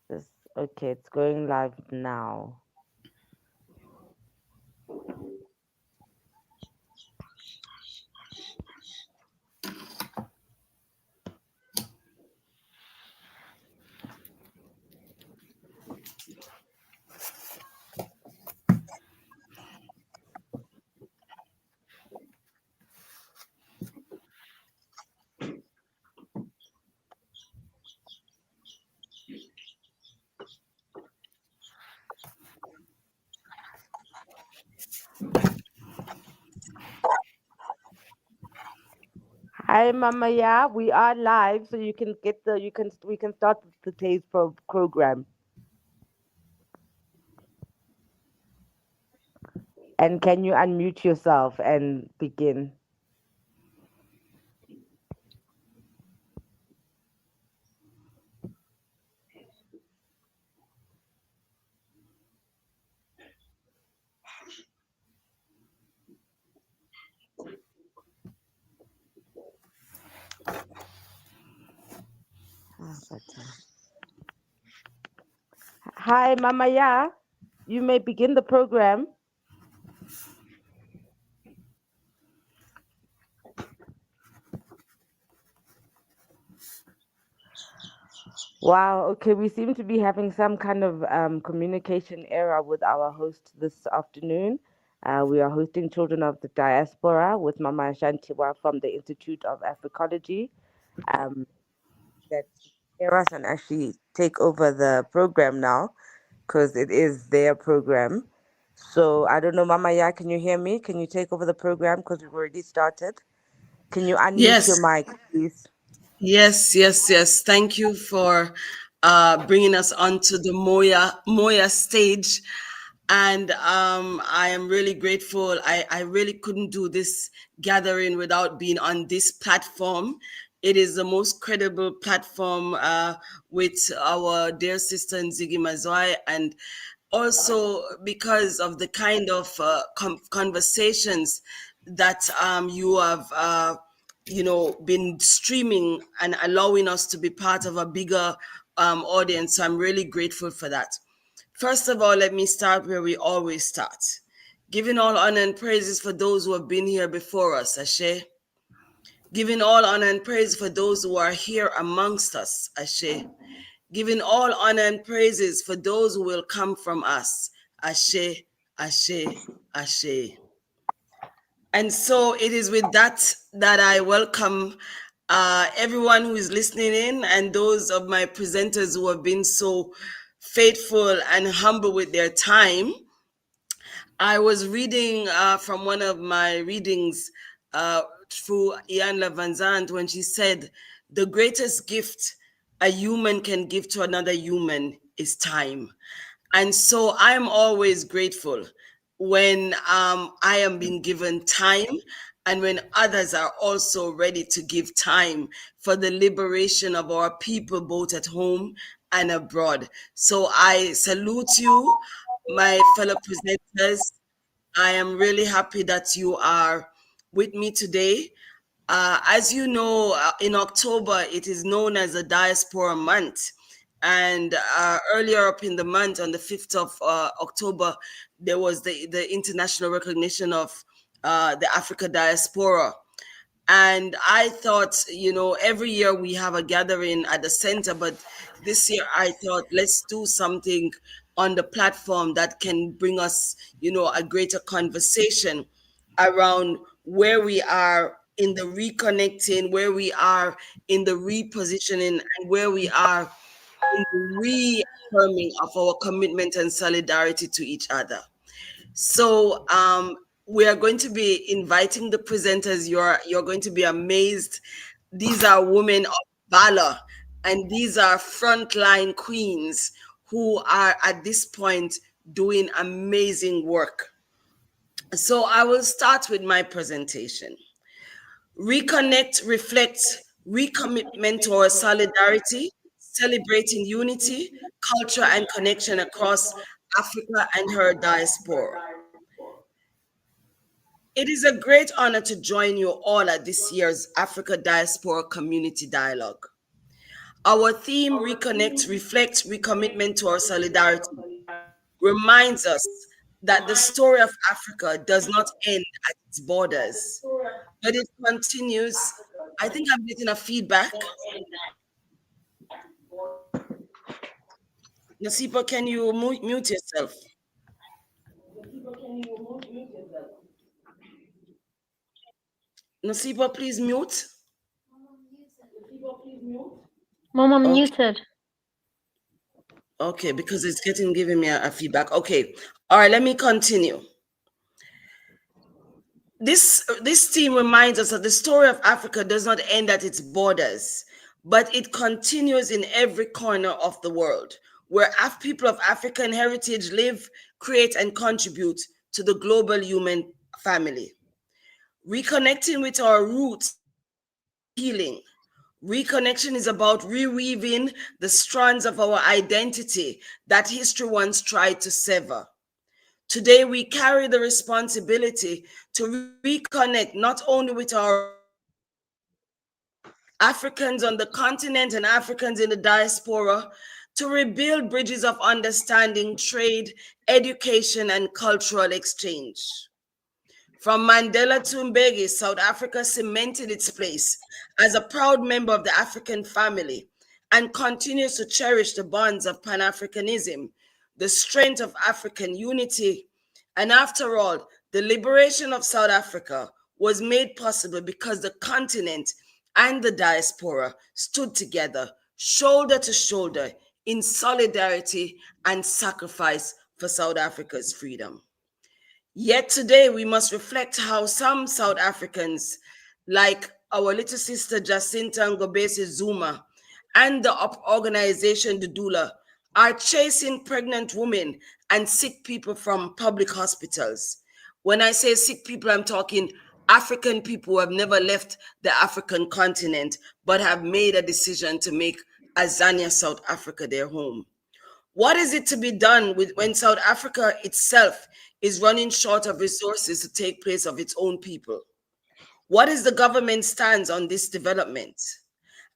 This okay, it's going live now. Hi, Mama. Yeah, we are live, so you can get the you can we can start today's program. And can you unmute yourself and begin? Ah, hi, Mama. Yeah, you may begin the program. Wow. Okay, we seem to be having some kind of communication error with our host this afternoon. We are hosting Children of the Diaspora with Mama Ashantewaa from the Institute of Afrikology. Um, that hear us and actually take over the program now because it is their program. So I don't know, Mama Ya, can you hear me? Can you take over the program because we've already started? Can you unmute your Yes, mic, please? yes. Thank you for bringing us onto the Moya stage, and I am really grateful. I really couldn't do this gathering without being on this platform. It is the most credible platform with our dear sister Nzigi Mazwai, and also because of the kind of conversations that you have been streaming and allowing us to be part of a bigger audience. So I'm really grateful for that. First of all, let me start where we always start, giving all honor and praises for those who have been here before us, Ashe. Giving all honor and praise for those who are here amongst us, Ashe. Giving all honor and praises for those who will come from us, Ashe, Ashe, Ashe. And so it is with that that I welcome everyone who is listening in, and those of my presenters who have been so faithful and humble with their time. I was reading from one of my readings through Ian Levanzant when she said, the greatest gift a human can give to another human is time. And so I'm always grateful when I am being given time and when others are also ready to give time for the liberation of our people, both at home and abroad. So I salute you, my fellow presenters. I am really happy that you are with me today. As you know, in October, it is known as the Diaspora Month. And earlier up in the month, on the 5th of October, there was the international recognition of the Africa Diaspora. And I thought, every year we have a gathering at the center, but this year I thought, let's do something on the platform that can bring us, a greater conversation around where we are in the reconnecting, where we are in the repositioning, and where we are in the reaffirming of our commitment and solidarity to each other. So we are going to be inviting the presenters. You're going to be amazed. These are women of valor, and these are frontline queens who are at this point doing amazing work. So I will start with my presentation. Reconnect, reflect, recommitment to our solidarity, celebrating unity, culture, and connection across Africa and her diaspora. It is a great honor to join you all at this year's Africa Diaspora Community Dialogue. Our theme, Reconnect, reflects recommitment to our solidarity, reminds us that the story of Africa does not end at its borders, but it continues. I think I'm getting a feedback. Nasipa, can you mute yourself? Nasipa, please mute. Mom, I'm Okay, muted. okay, because it's giving me a feedback. Okay, all right, let me continue. This team reminds us that the story of Africa does not end at its borders, but it continues in every corner of the world, where people of African heritage live, create, and contribute to the global human family. Reconnecting with our roots is about healing. Reconnection is about reweaving the strands of our identity that history once tried to sever. Today, we carry the responsibility to reconnect not only with our roots, Africans on the continent and Africans in the diaspora, to rebuild bridges of understanding, trade, education, and cultural exchange. From Mandela to Mbeki, South Africa cemented its place as a proud member of the African family and continues to cherish the bonds of Pan Africanism, the strength of African unity. And after all, the liberation of South Africa was made possible because the continent and the diaspora stood together, shoulder to shoulder, in solidarity and sacrifice for South Africa's freedom. Yet today we must reflect how some South Africans, like our little sister Jacinta Ngobese Zuma and the organization Dudula, are chasing pregnant women and sick people from public hospitals. When I say sick people, I'm talking African people who have never left the African continent but have made a decision to make Azania, South Africa, their home. What is it to be done with when South Africa itself is running short of resources to take place of its own people? What is the government stance on this development?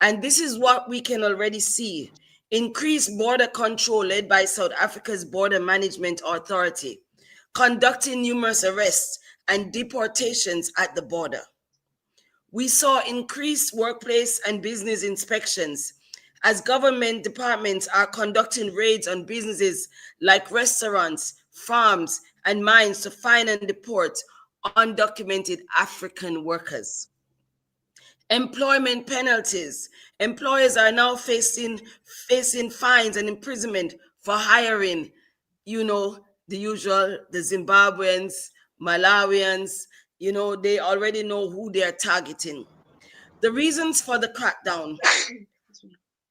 And this is what we can already see. Increased border control led by South Africa's Border Management Authority, conducting numerous arrests and deportations at the border. We saw increased workplace and business inspections as government departments are conducting raids on businesses like restaurants, farms, and mines to find and deport undocumented African workers. Employment penalties. Employers are now facing fines and imprisonment for hiring, the usual, the Zimbabweans, Malawians, they already know who they are targeting. The reasons for the crackdown: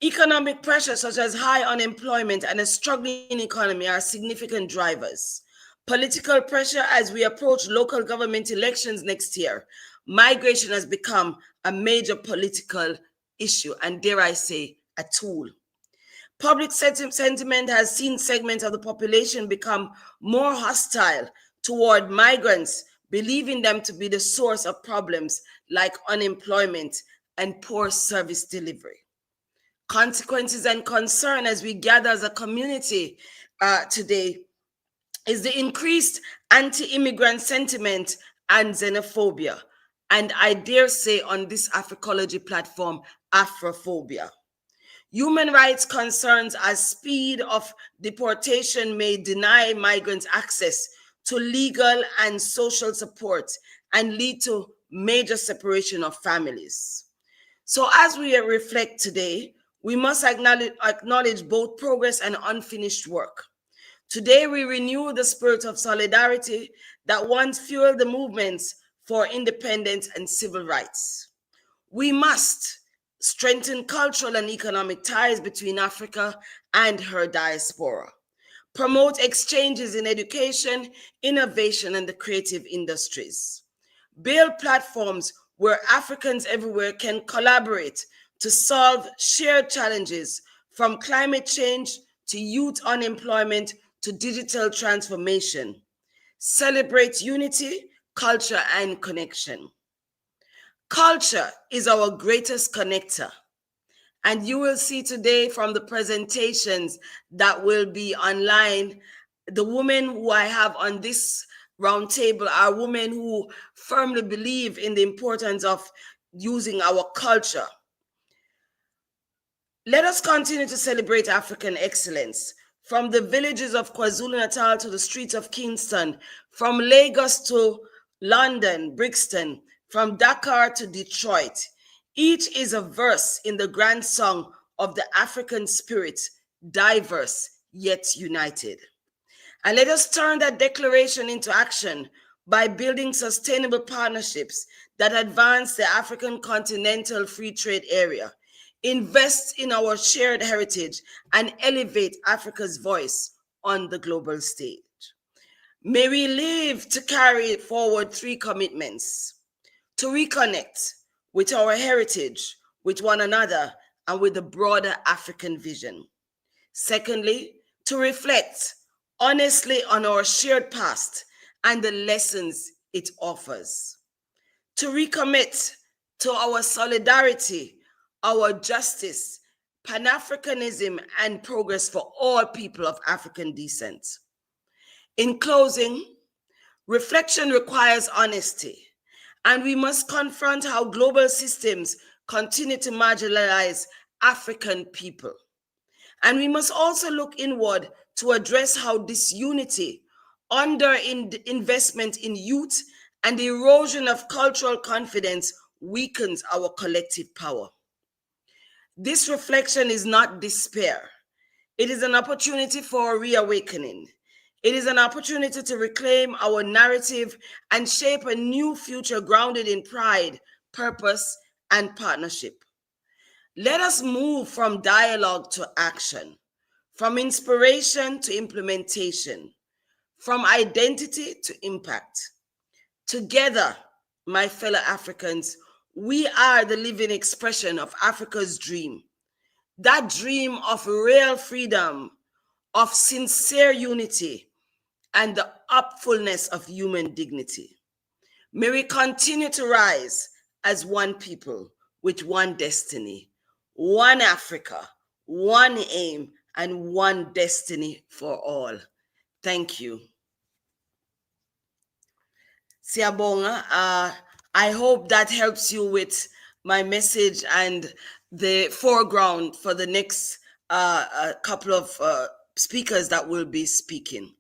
economic pressures such as high unemployment and a struggling economy are significant drivers. Political pressure as we approach local government elections next year. Migration has become a major political issue and, dare I say, a tool. Public sentiment has seen segments of the population become more hostile toward migrants, believing them to be the source of problems like unemployment and poor service delivery. Consequences and concern as we gather as a community today is the increased anti-immigrant sentiment and xenophobia, and I dare say on this Afrikology platform, Afrophobia. Human rights concerns as speed of deportation may deny migrants access to legal and social support and lead to major separation of families. So as we reflect today, we must acknowledge both progress and unfinished work. Today, we renew the spirit of solidarity that once fueled the movements for independence and civil rights. We must strengthen cultural and economic ties between Africa and her diaspora, promote exchanges in education, innovation, and the creative industries, build platforms where Africans everywhere can collaborate to solve shared challenges from climate change to youth unemployment to digital transformation. Celebrate unity, culture, and connection. Culture is our greatest connector, And you will see today from the presentations that will be online, the women who I have on this roundtable are women who firmly believe in the importance of using our culture. Let us continue to celebrate African excellence. From the villages of KwaZulu-Natal to the streets of Kingston, from Lagos to London, Brixton, from Dakar to Detroit, each is a verse in the grand song of the African spirit, diverse yet united. And let us turn that declaration into action by building sustainable partnerships that advance the African continental free trade area, invest in our shared heritage, and elevate Africa's voice on the global stage. May we live to carry forward three commitments: to reconnect with our heritage, with one another, and with the broader African vision. Secondly, to reflect honestly on our shared past and the lessons it offers. To recommit to our solidarity, our justice, Pan-Africanism, and progress for all people of African descent. In closing, reflection requires honesty, and we must confront how global systems continue to marginalize African people. And we must also look inward to address how disunity, investment in youth, and the erosion of cultural confidence weakens our collective power. This reflection is not despair. It is an opportunity for a reawakening. It is an opportunity to reclaim our narrative and shape a new future grounded in pride, purpose, and partnership. Let us move from dialogue to action, from inspiration to implementation, from identity to impact. Together, my fellow Africans, we are the living expression of Africa's dream, that dream of real freedom, of sincere unity, and the upfulness of human dignity. May we continue to rise as one people with one destiny, one Africa, one aim, and one destiny for all. Thank you. Siabonga, I hope that helps you with my message and the foreground for the next couple of speakers that will be speaking.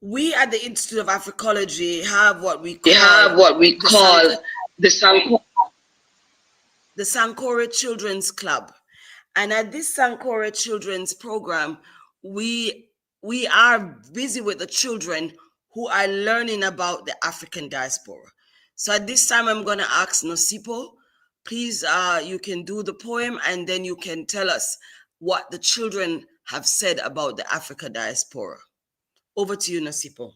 We at the Institute of Afrikology have what we call the Sankore Children's Club. And at this Sankore Children's Program, we are busy with the children who are learning about the African diaspora. So at this time, I'm going to ask Nosipo, please, you can do the poem and then you can tell us what the children have said about the Africa diaspora. Over to you, Nosipo.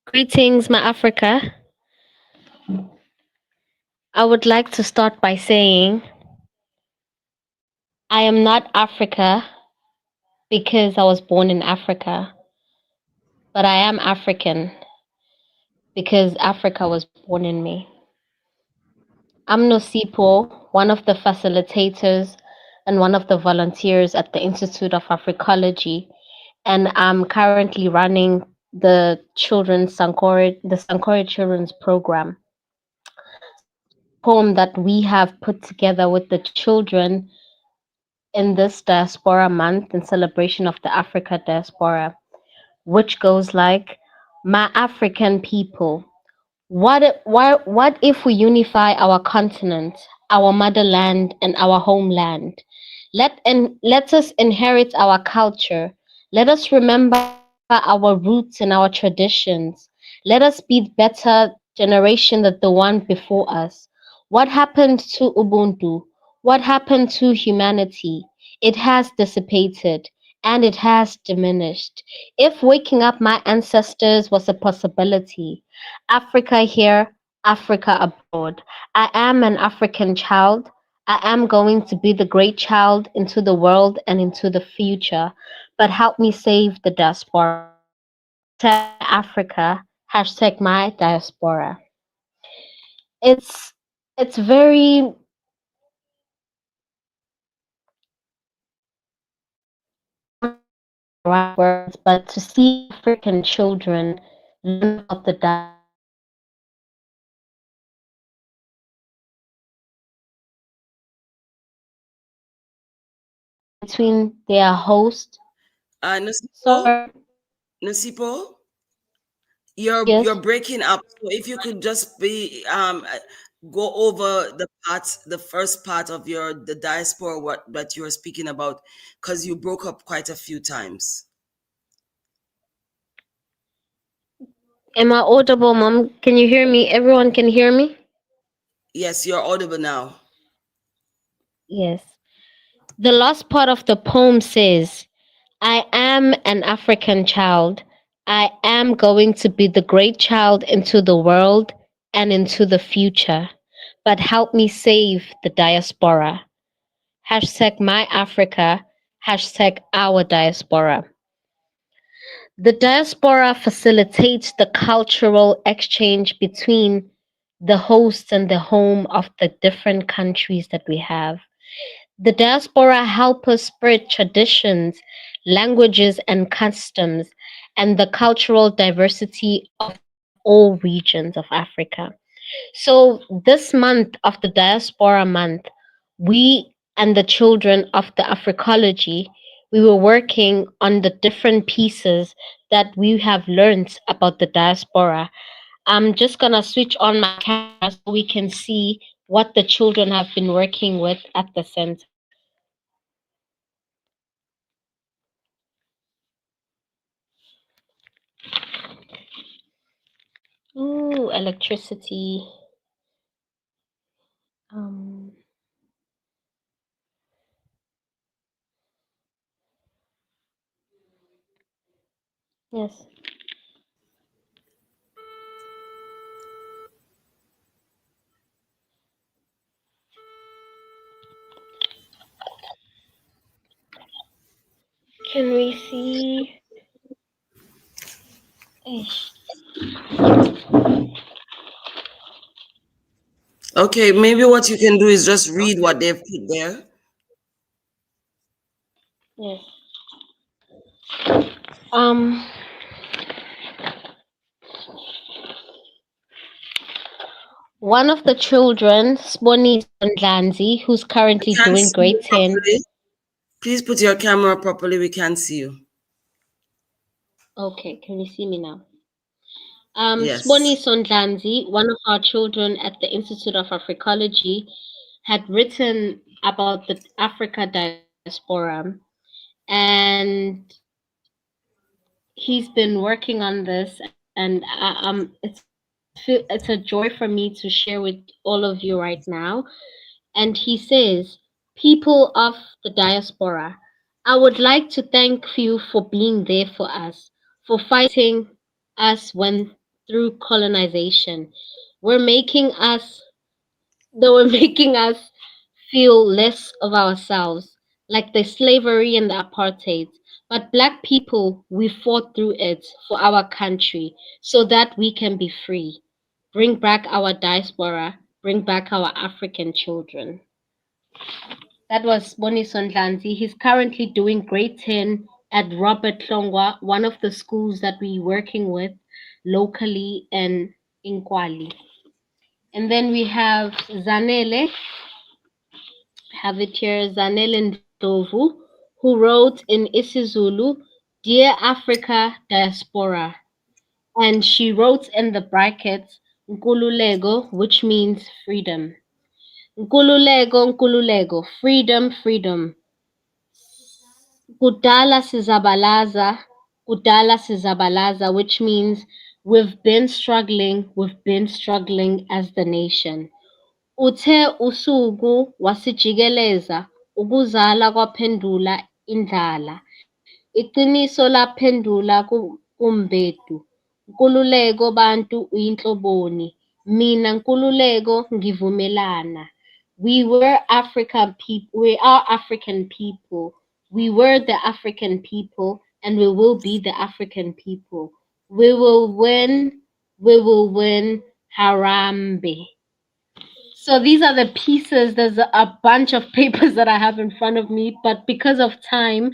Greetings, my Africa. I would like to start by saying I am not Africa because I was born in Africa, but I am African because Africa was born in me. I'm Nosipo, one of the facilitators and one of the volunteers at the Institute of Afrikology, and I'm currently running the Sankore Children's Program. So this is a poem that we have put together with the children in this Diaspora Month in celebration of the Africa Diaspora, which goes like, "My African people, what if we unify our continent, our motherland, and our homeland? Let us inherit our culture. Let us remember our roots and our traditions. Let us be better generation than the one before us. What happened to Ubuntu? What happened to humanity? It has dissipated and it has diminished. If waking up my ancestors was a possibility, Africa here, Africa abroad. I am an African child. I am going to be the great child into the world and into the future. But help me save the diaspora. Hashtag Africa, hashtag my diaspora. it's it's very the right words, but to see African children learn about the diaspora between their host. Nasipo, Sorry, Nasipo, you're yes. breaking up. So if you could just be go over the first part of the diaspora, what that you were speaking about, because you broke up quite a few times. Am I audible, Mom? Can you hear me? Everyone can hear me? Yes, you're audible now. Yes. The last part of the poem says, I am an African child. I am going to be the great child into the world and into the future. But help me save the diaspora. Hashtag my Africa. Hashtag our diaspora. The diaspora facilitates the cultural exchange between the host and the home of the different countries that we have. The diaspora help us spread traditions, languages, and customs, and the cultural diversity of all regions of Africa. So, this month of the Diaspora Month, we and the children of the Afrikology, we were working on the different pieces that we have learned about the diaspora. I'm just gonna switch on my camera so we can see what the children have been working with at the center. Ooh, electricity. Um, yes. Can we see? Ish. Okay, maybe what you can do is just read what they've put there. Yes. Um, one of the children, Sponi Sondlanzi, who's We currently can't doing see you grade 10. properly. Please put your camera properly. We can't see you. Okay, can you see me now? Sponi Yes. Sondlanzi, one of our children at the Institute of Afrikology, had written about the Africa diaspora, and he's been working on this, and it's a joy for me to share with all of you right now. And he says, people of the diaspora, I would like to thank you for being there for us, for fighting us when through colonization. We're making us they were making us feel less of ourselves, like the slavery and the apartheid. But black people, we fought through it for our country so that we can be free. Bring back our diaspora, bring back our African children. That was Boni Sondlanzi. He's currently doing grade 10 at Robert Longwa, one of the schools that we're working with locally in Kwali. And then we have it here, Zanele Ndlovu, who wrote in isiZulu, Dear Africa Diaspora. And she wrote in the brackets, Nkululego, which means freedom. Nkululego, Nkululego, freedom, freedom. Kudala Sizabalaza, which means we've been struggling as the nation. Uthe usuku wasijikeleza, ukuzala kwaphendula indlala. Iqiniso laphendula kumbedu. Nkululeko bantu uyinhloboni. Mina Nkululeko ngivumelana. We are African people. We were the African people and we will be the African people. We will win. We will win. Harambe. So these are the pieces. There's a bunch of papers that I have in front of me, but because of time,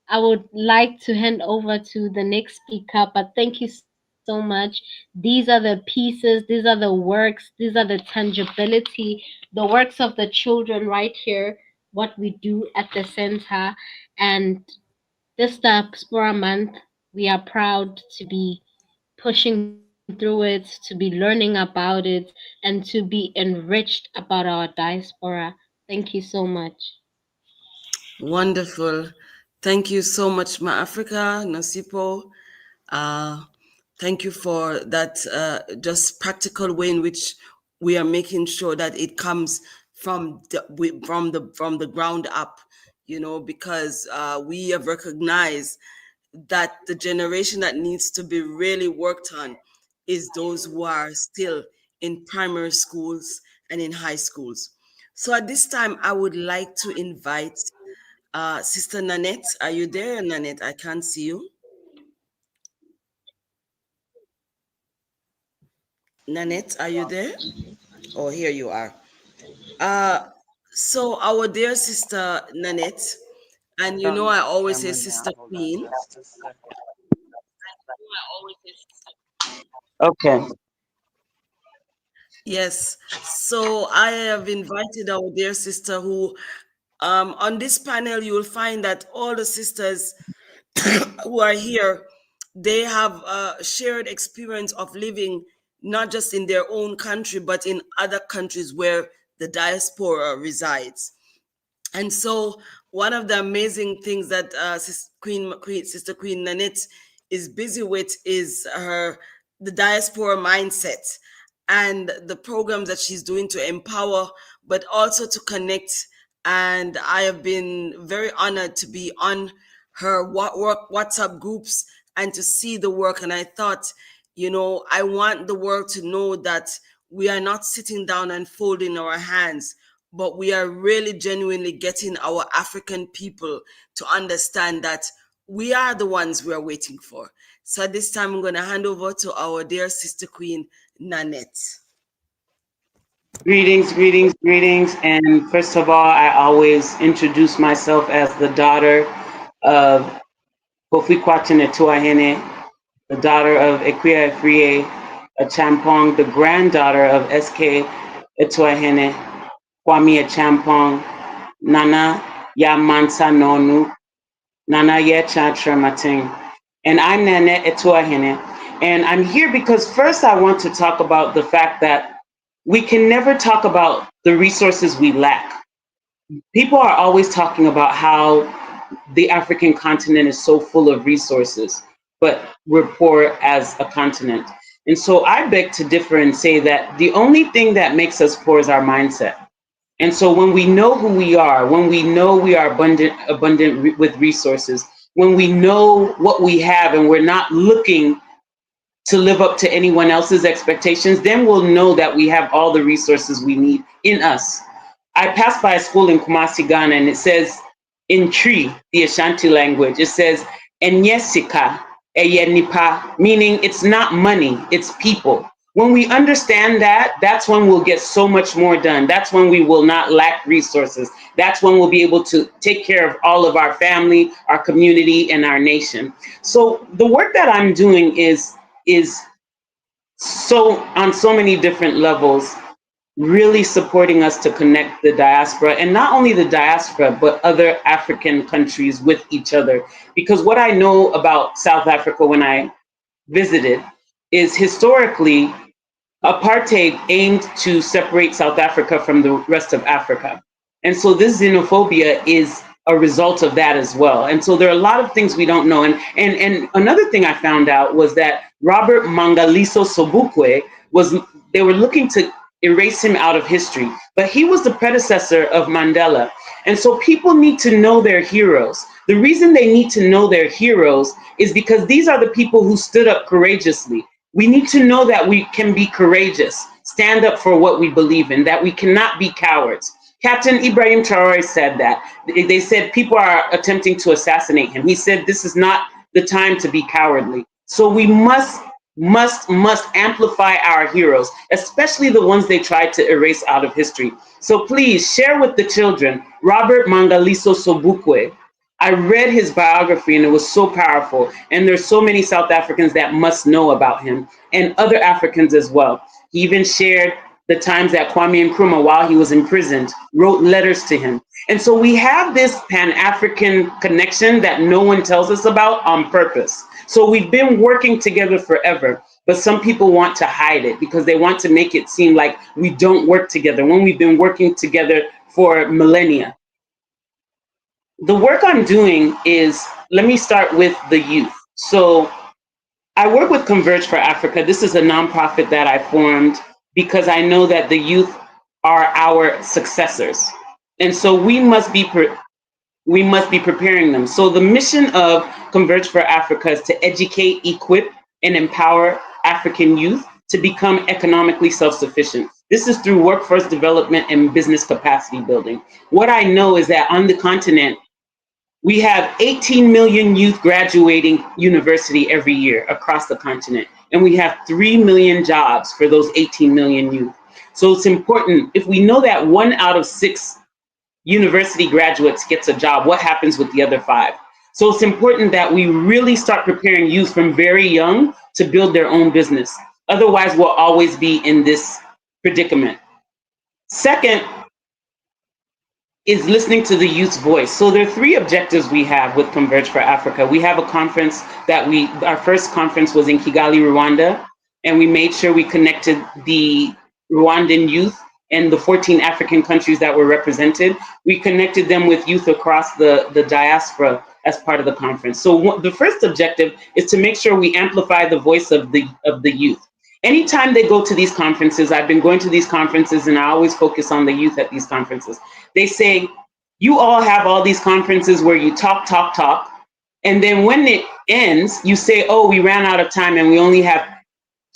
I would like to hand over to the next speaker. But thank you so much. These are the pieces, these are the works, these are the tangibility, the works of the children right here, what we do at the center. And this Diaspora Month, we are proud to be pushing through it, to be learning about it, and to be enriched about our diaspora. Thank you so much. Wonderful. Thank you so much, Ma Africa, Nasipo. Uh, Thank you for that just practical way in which we are making sure that it comes from the ground up, because we have recognized that the generation that needs to be really worked on is those who are still in primary schools and in high schools. So at this time, I would like to invite Sister Nanette. Are you there, Nanette? I can't see you. Nanette, are you there? Oh, here you are. Uh, so our dear sister Nanette, and I always say Sister Queen. Okay. Yes. So I have invited our dear sister who, on this panel, you will find that all the sisters who are here, they have a shared experience of living not just in their own country, but in other countries where the diaspora resides. And so, one of the amazing things that Sister Queen Nanette is busy with is the diaspora mindset and the programs that she's doing to empower, but also to connect. And I have been very honored to be on her WhatsApp groups and to see the work. And I thought, I want the world to know that we are not sitting down and folding our hands, but we are really genuinely getting our African people to understand that we are the ones we are waiting for. So at this time, I'm going to hand over to our dear Sister Queen, Nanette. Greetings, greetings, greetings. And first of all, I always introduce myself as the daughter of Kofi Kwatine, the daughter of Equia Efrie, a Champong, the granddaughter of SK Etuahene, Kwame Champong, Nana Yamansa Nonu, Nana Yecha Tremating. And I'm Nanette Etuahene. And I'm here because first I want to talk about the fact that we can never talk about the resources we lack. People are always talking about how the African continent is so full of resources, but we're poor as a continent. And so I beg to differ and say that the only thing that makes us poor is our mindset. And so when we know who we are, when we know we are abundant with resources, when we know what we have and we're not looking to live up to anyone else's expectations, then we'll know that we have all the resources we need in us. I passed by a school in Kumasi, Ghana, and it says in Tree, the Ashanti language, it says, Enyesika, Eyenipa, meaning it's not money, it's people. When we understand that, that's when we'll get so much more done. That's when we will not lack resources. That's when we'll be able to take care of all of our family, our community, and our nation. So the work that I'm doing is so on so many different levels, really supporting us to connect the diaspora, and not only the diaspora, but other African countries with each other. Because what I know about South Africa when I visited is historically, apartheid aimed to separate South Africa from the rest of Africa. And so this xenophobia is a result of that as well. And so there are a lot of things we don't know. And another thing I found out was that Robert Mangaliso Sobukwe they were looking to erase him out of history, but he was the predecessor of Mandela. And so people need to know their heroes. The reason they need to know their heroes is because these are the people who stood up courageously. We need to know that we can be courageous, stand up for what we believe in, that we cannot be cowards. Captain Ibrahim Traore said that. They said people are attempting to assassinate him. He said this is not the time to be cowardly. So we must must amplify our heroes, especially the ones they tried to erase out of history. So please share with the children Robert Mangaliso Sobukwe. I read his biography and it was so powerful. And there's so many South Africans that must know about him, and other Africans as well. He even shared the times that Kwame Nkrumah, while he was imprisoned, wrote letters to him. And so we have this Pan-African connection that no one tells us about on purpose. So we've been working together forever, but some people want to hide it because they want to make it seem like we don't work together when we've been working together for millennia. The work I'm doing is, let me start with the youth. So I work with Converge for Africa. This is a nonprofit that I formed because I know that the youth are our successors. And so we must be preparing them. So the mission of Converge for Africa is to educate, equip, and empower African youth to become economically self-sufficient. This is through workforce development and business capacity building. What I know is that on the continent, we have 18 million youth graduating university every year across the continent, and we have 3 million jobs for those 18 million youth. So it's important, if we know that 1 out of 6 university graduates gets a job, what happens with the other 5? So it's important that we really start preparing youth from very young to build their own business. Otherwise, we'll always be in this predicament. Second is listening to the youth's voice. So there are 3 objectives we have with Converge for Africa. We have a conference that our first conference was in Kigali, Rwanda, and we made sure we connected the Rwandan youth and the 14 African countries that were represented. We connected them with youth across the diaspora as part of the conference. So the first objective is to make sure we amplify the voice of the youth. Anytime they go to these conferences, I've been going to these conferences and I always focus on the youth at these conferences. They say, you all have all these conferences where you talk, and then when it ends, you say, oh, we ran out of time and we only have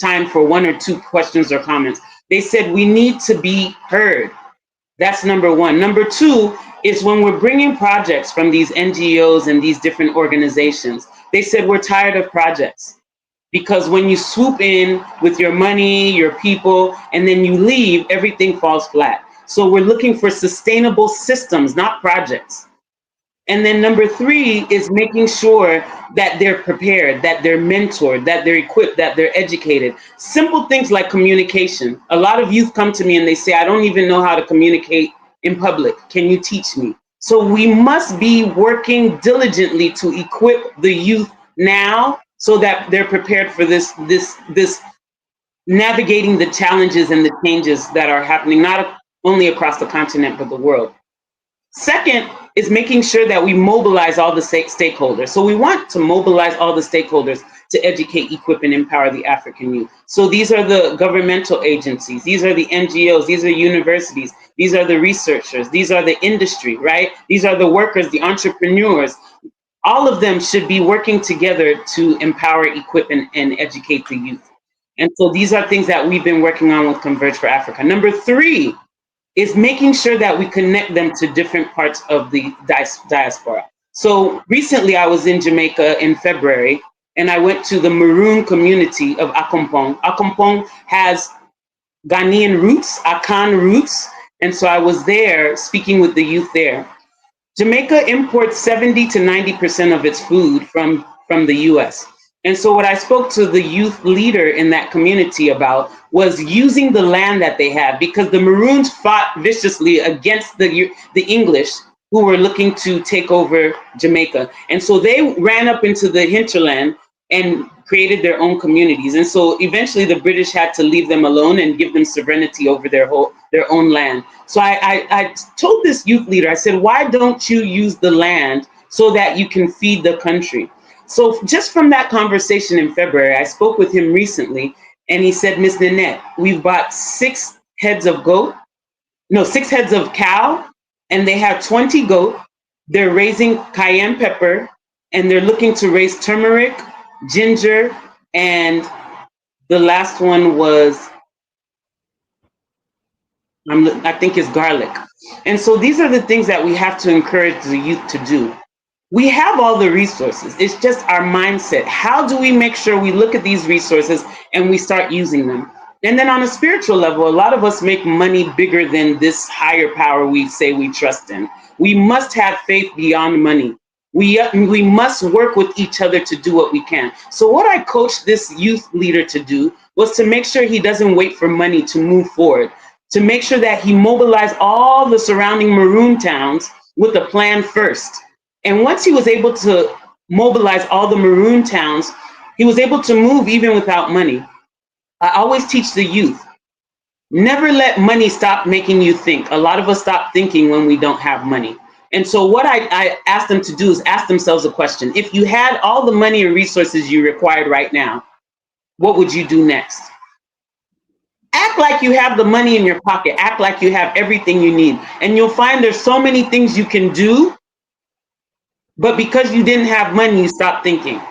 time for 1 or 2 questions or comments. They said, we need to be heard. That's number 1. Number 2 is when we're bringing projects from these NGOs and these different organizations, they said, we're tired of projects. Because when you swoop in with your money, your people, and then you leave, everything falls flat. So we're looking for sustainable systems, not projects. And then number 3 is making sure that they're prepared, that they're mentored, that they're equipped, that they're educated. Simple things like communication. A lot of youth come to me and they say, I don't even know how to communicate in public. Can you teach me? So we must be working diligently to equip the youth now so that they're prepared for this navigating the challenges and the changes that are happening, not only across the continent, but the world. Second is making sure that we mobilize all the stakeholders. So we want to mobilize all the stakeholders to educate, equip, and empower the African youth. So these are the governmental agencies, these are the NGOs, these are universities, these are the researchers, these are the industry, right? These are the workers, the entrepreneurs. All of them should be working together to empower, equip, and educate the youth. And so these are things that we've been working on with Converge for Africa. Number 3 is making sure that we connect them to different parts of the diaspora. So recently I was in Jamaica in February, and I went to the Maroon community of Akompong. Akompong has Ghanaian roots, Akan roots, and so I was there speaking with the youth there. Jamaica imports 70 to 90% of its food from the US. And so what I spoke to the youth leader in that community about was using the land that they have, because the Maroons fought viciously against the English who were looking to take over Jamaica. And so they ran up into the hinterland and created their own communities. And so eventually the British had to leave them alone and give them sovereignty over their own land. So I told this youth leader, I said, why don't you use the land so that you can feed the country? So just from that conversation in February, I spoke with him recently, and he said, Miss Nanette, we've bought 6 heads of cow, and they have 20 goat. They're raising cayenne pepper, and they're looking to raise turmeric, ginger, and the last one was, I think it's garlic. And so these are the things that we have to encourage the youth to do. We have all the resources. It's just our mindset. How do we make sure we look at these resources and we start using them? And then on a spiritual level, a lot of us make money bigger than this higher power we say we trust in. We must have faith beyond money. We must work with each other to do what we can. So what I coached this youth leader to do was to make sure he doesn't wait for money to move forward, to make sure that he mobilized all the surrounding maroon towns with a plan first. And once he was able to mobilize all the maroon towns, he was able to move even without money. I always teach the youth, never let money stop making you think. A lot of us stop thinking when we don't have money. And so what I asked them to do is ask themselves a question. If you had all the money and resources you required right now, what would you do next? Act like you have the money in your pocket. Act like you have everything you need. And you'll find there's so many things you can do, but because you didn't have money, you stopped thinking.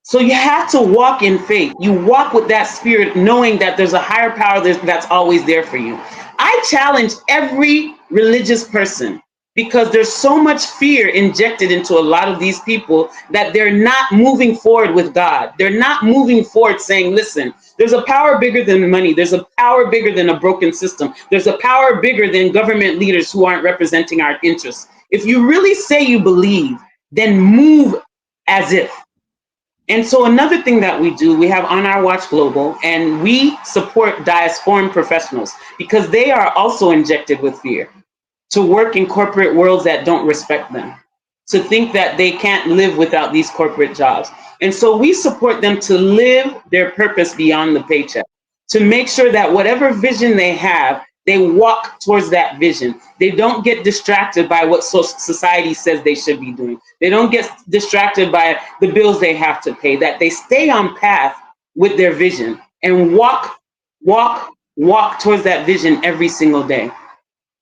So you have to walk in faith. You walk with that spirit, knowing that there's a higher power that's always there for you. I challenge every religious person, because there's so much fear injected into a lot of these people that they're not moving forward with God. They're not moving forward saying, listen, there's a power bigger than money. There's a power bigger than a broken system. There's a power bigger than government leaders who aren't representing our interests. If you really say you believe, then move as if. And so another thing that we do, we have On Our Watch Global, and we support diasporan professionals because they are also injected with fear to work in corporate worlds that don't respect them, to think that they can't live without these corporate jobs. And so we support them to live their purpose beyond the paycheck, to make sure that whatever vision they have, they walk towards that vision. They don't get distracted by what society says they should be doing. They don't get distracted by the bills they have to pay, that they stay on path with their vision and walk towards that vision every single day.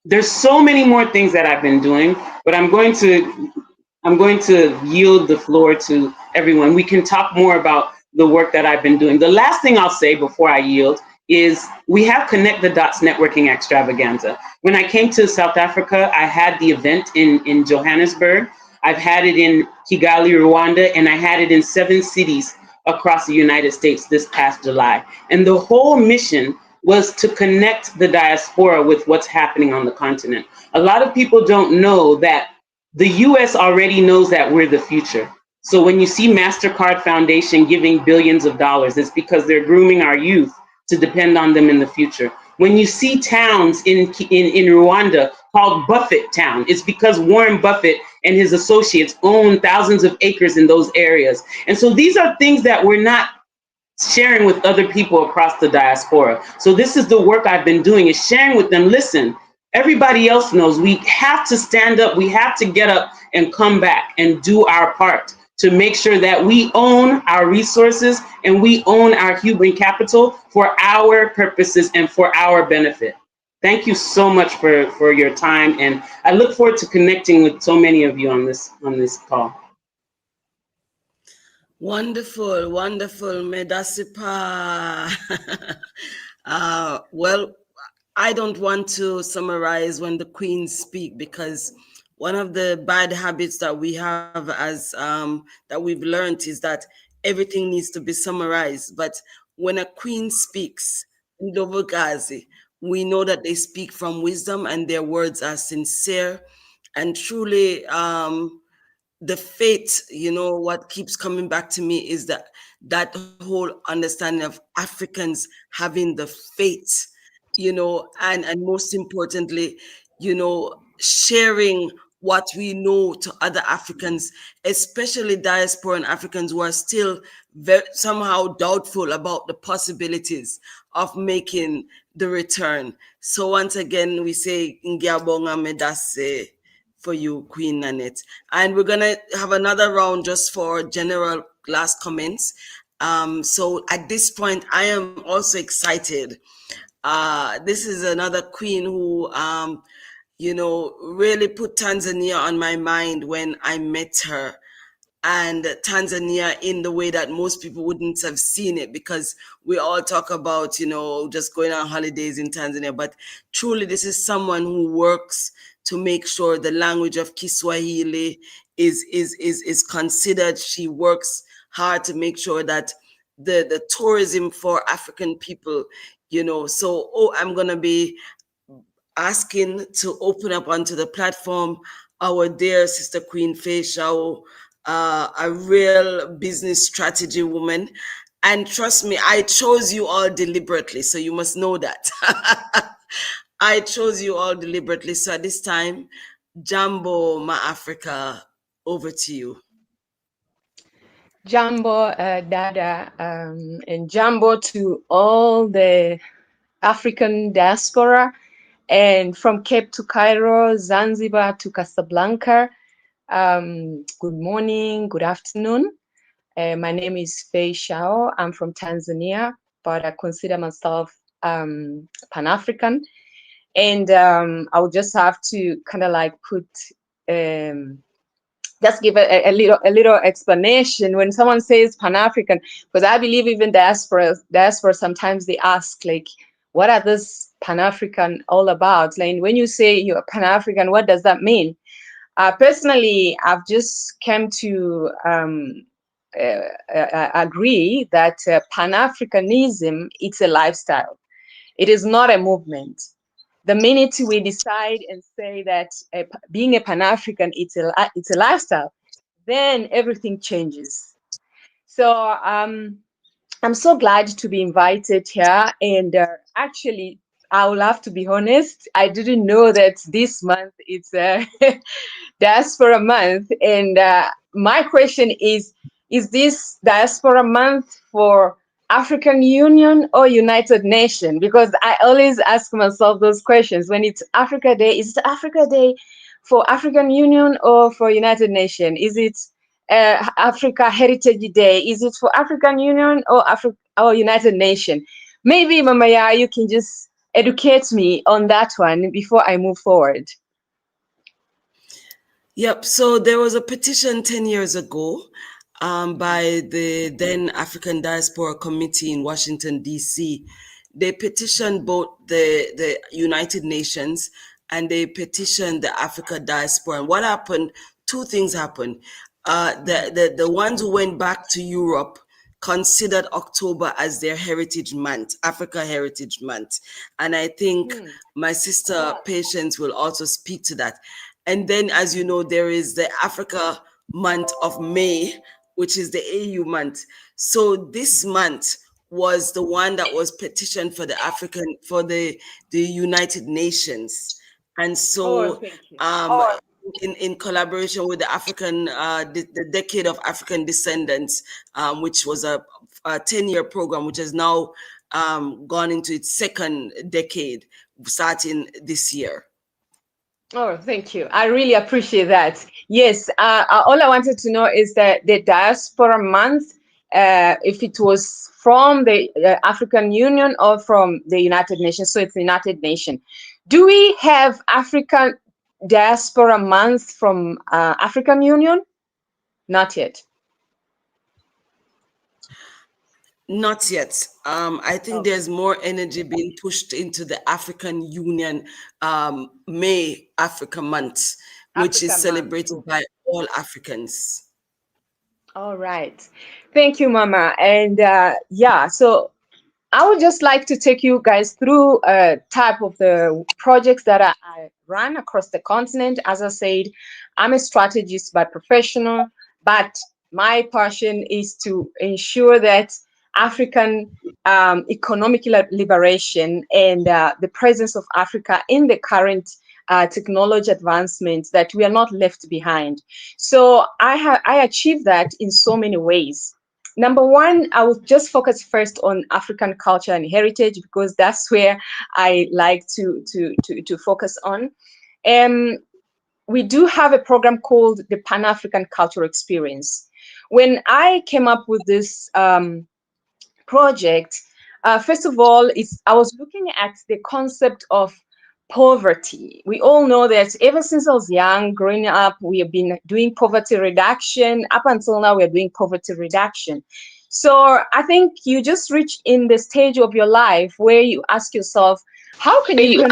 There's so many more things that I've been doing, but I'm going to yield the floor to everyone. We can talk more about the work that I've been doing. The last thing I'll say before I yield is we have Connect the Dots Networking Extravaganza. When I came to South Africa, I had the event in Johannesburg. I've had it in Kigali, Rwanda, and I had it in 7 cities across the United States this past July. And the whole mission was to connect the diaspora with what's happening on the continent. A lot of people don't know that the US already knows that we're the future. So when you see MasterCard Foundation giving billions of dollars, it's because they're grooming our youth to depend on them in the future. When you see towns in Rwanda called Buffett Town, it's because Warren Buffett and his associates own thousands of acres in those areas. And so these are things that we're not sharing with other people across the diaspora. So this is the work I've been doing, is sharing with them, listen, everybody else knows we have to stand up, we have to get up and come back and do our part to make sure that we own our resources and we own our human capital for our purposes and for our benefit. Thank you so much for your time, and I look forward to connecting with so many of you on this call. Wonderful, wonderful, Medasipa. Well, I don't want to summarize when the queens speak, because one of the bad habits that we have as that we've learned is that everything needs to be summarized. But when a queen speaks, Ndovogazi, we know that they speak from wisdom and their words are sincere and truly the faith. What keeps coming back to me is that whole understanding of Africans having the faith, and most importantly, sharing what we know to other Africans, especially diasporan Africans who are still somehow doubtful about the possibilities of making the return. So once again, we say Ngiabonga Medase for you, Queen Nanette. And we're going to have another round just for general last comments. So at this point, I am also excited. This is another queen who, really put Tanzania on my mind when I met her. And Tanzania in the way that most people wouldn't have seen it, because we all talk about, just going on holidays in Tanzania. But truly, this is someone who works to make sure the language of Kiswahili is considered. She works hard to make sure that the tourism for African people, you know. So, I'm gonna be asking to open up onto the platform our dear sister Queen Faye Shao, a real business strategy woman. And trust me, I chose you all deliberately, so you must know that. I chose you all deliberately. So at this time, Jambo Ma Africa, over to you. Jambo, Dada, and Jambo to all the African diaspora, and from Cape to Cairo, Zanzibar to Casablanca. Good morning, good afternoon. My name is Faye Shao. I'm from Tanzania, but I consider myself Pan-African. And I would just have to kind of like just give a little explanation when someone says Pan-African, because I believe even diaspora sometimes they ask, like, what are this Pan-African all about? Like, when you say you're Pan-African, what does that mean? Personally, I've just come to agree that Pan-Africanism, it's a lifestyle. It is not a movement. The minute we decide and say that being a Pan-African, it's a lifestyle, then everything changes. So I'm so glad to be invited here. And actually, I will have to be honest, I didn't know that this month it's Diaspora Month. And my question is this Diaspora Month for African Union or United Nations? Because I always ask myself those questions. When it's Africa Day, is it Africa Day for African Union or for United Nations? Is it Africa Heritage Day? Is it for African Union or United Nations? Maybe, Mama Ya, you can just educate me on that one before I move forward. Yep. So there was a petition 10 years ago by the then African Diaspora Committee in Washington, D.C. They petitioned both the United Nations and they petitioned the Africa Diaspora. And what happened? Two things happened. The ones who went back to Europe considered October as their Heritage Month, Africa Heritage Month. And I think my sister Patience will also speak to that. And then, as you know, there is the Africa month of May, which is the AU month. So this month was the one that was petitioned for the United Nations. And so in collaboration with the African, the Decade of African Descendants, which was a 10-year program, which has now gone into its second decade, starting this year. Oh, thank you. I really appreciate that. Yes, all I wanted to know is that the Diaspora Month, if it was from the African Union or from the United Nations. So it's the United Nations. Do we have African Diaspora Month from African Union? Not yet. Not yet. I think there's more energy being pushed into the African Union May Africa Month, which is celebrated by all Africans. All right. Thank you, Mama. And yeah, so I would just like to take you guys through a type of the projects that I run across the continent. As I said, I'm a strategist by professional, but my passion is to ensure that African economic liberation and the presence of Africa in the current technology advancements, that we are not left behind. So I achieve that in so many ways. Number one, I will just focus first on African culture and heritage, because that's where I like to focus on. We do have a program called the Pan-African Cultural Experience. When I came up with this project, first of all, I was looking at the concept of poverty. We all know that ever since I was young, growing up, we have been doing poverty reduction. Up until now, we're doing poverty reduction. So I think you just reach in the stage of your life where you ask yourself, how can you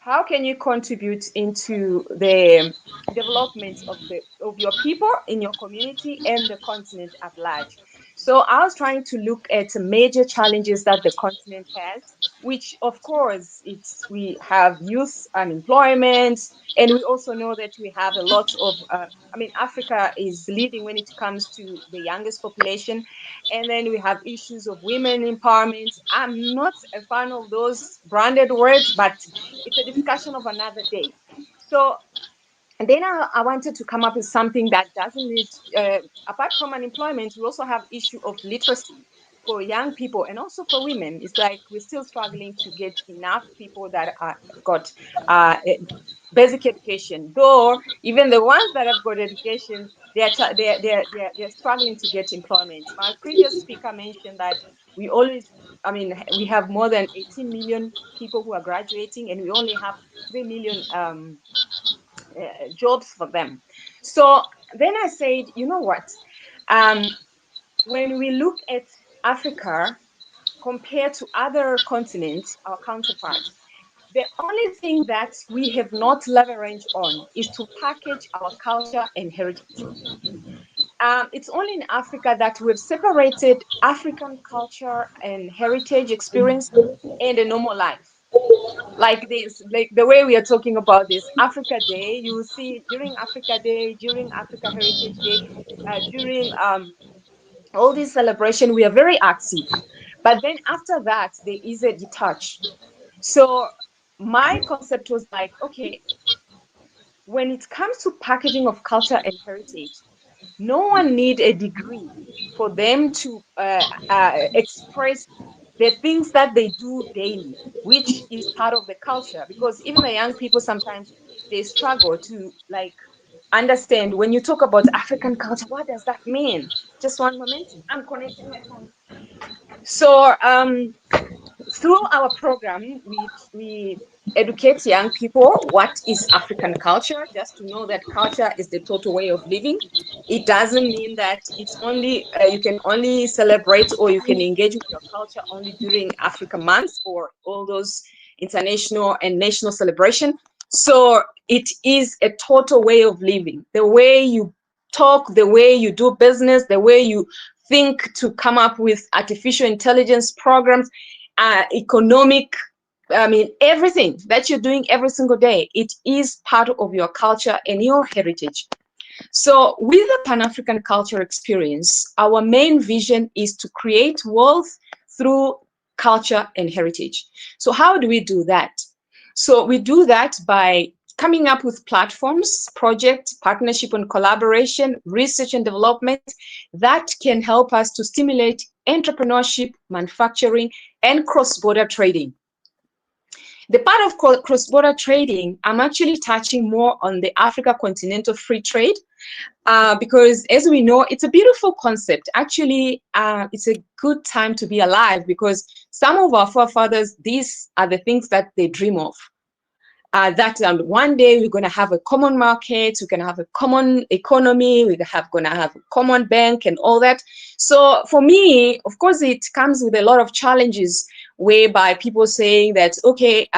how can you contribute into the development of your people in your community and the continent at large? So I was trying to look at major challenges that the continent has, which of course we have youth unemployment, and we also know that we have a lot of Africa is leading when it comes to the youngest population, and then we have issues of women empowerment. I'm not a fan of those branded words, but it's a discussion of another day. So and then I wanted to come up with something that doesn't need, apart from unemployment, we also have issue of literacy for young people and also for women. It's like we're still struggling to get enough people that are got basic education. Though even the ones that have got education, they're struggling to get employment. My previous speaker mentioned that we have more than 18 million people who are graduating, and we only have 3 million jobs for them. So then I said, you know what? When we look at Africa compared to other continents, our counterparts, the only thing that we have not leveraged on is to package our culture and heritage. It's only in Africa that we've separated African culture and heritage experience and a normal life. Like this, like the way we are talking about this Africa Day, you will see during Africa Day, during Africa Heritage Day, during all these celebration, we are very active. But then after that, there is a detach. So my concept was like, okay, when it comes to packaging of culture and heritage, no one need a degree for them to express the things that they do daily, which is part of the culture. Because even the young people sometimes they struggle to like understand when you talk about African culture, what does that mean? Just one moment, I'm connecting my phone. So through our program, we educate young people what is African culture, just to know that culture is the total way of living. It doesn't mean that it's only you can only celebrate or you can engage with your culture only during Africa months or all those international and national celebration. So it is a total way of living. The way you talk, the way you do business, the way you think to come up with artificial intelligence programs, economic, everything that you're doing every single day, it is part of your culture and your heritage. So with the Pan-African culture experience, our main vision is to create wealth through culture and heritage. So how do we do that? So we do that by coming up with platforms, project, partnership and collaboration, research and development that can help us to stimulate entrepreneurship, manufacturing, and cross-border trading. The part of cross-border trading, I'm actually touching more on the Africa continental free trade because as we know, it's a beautiful concept. Actually, it's a good time to be alive because some of our forefathers, these are the things that they dream of. That one day we're going to have a common market, we're going to have a common economy, we're going to have a common bank and all that. So for me, of course, it comes with a lot of challenges whereby people saying that, okay,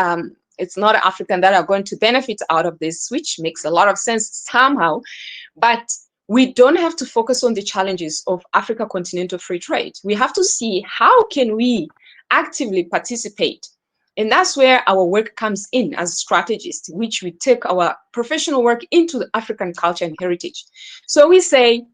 it's not African that are going to benefit out of this, which makes a lot of sense somehow. But we don't have to focus on the challenges of Africa continental free trade. We have to see how can we actively participate. And that's where our work comes in as strategists, which we take our professional work into the African culture and heritage. So we say,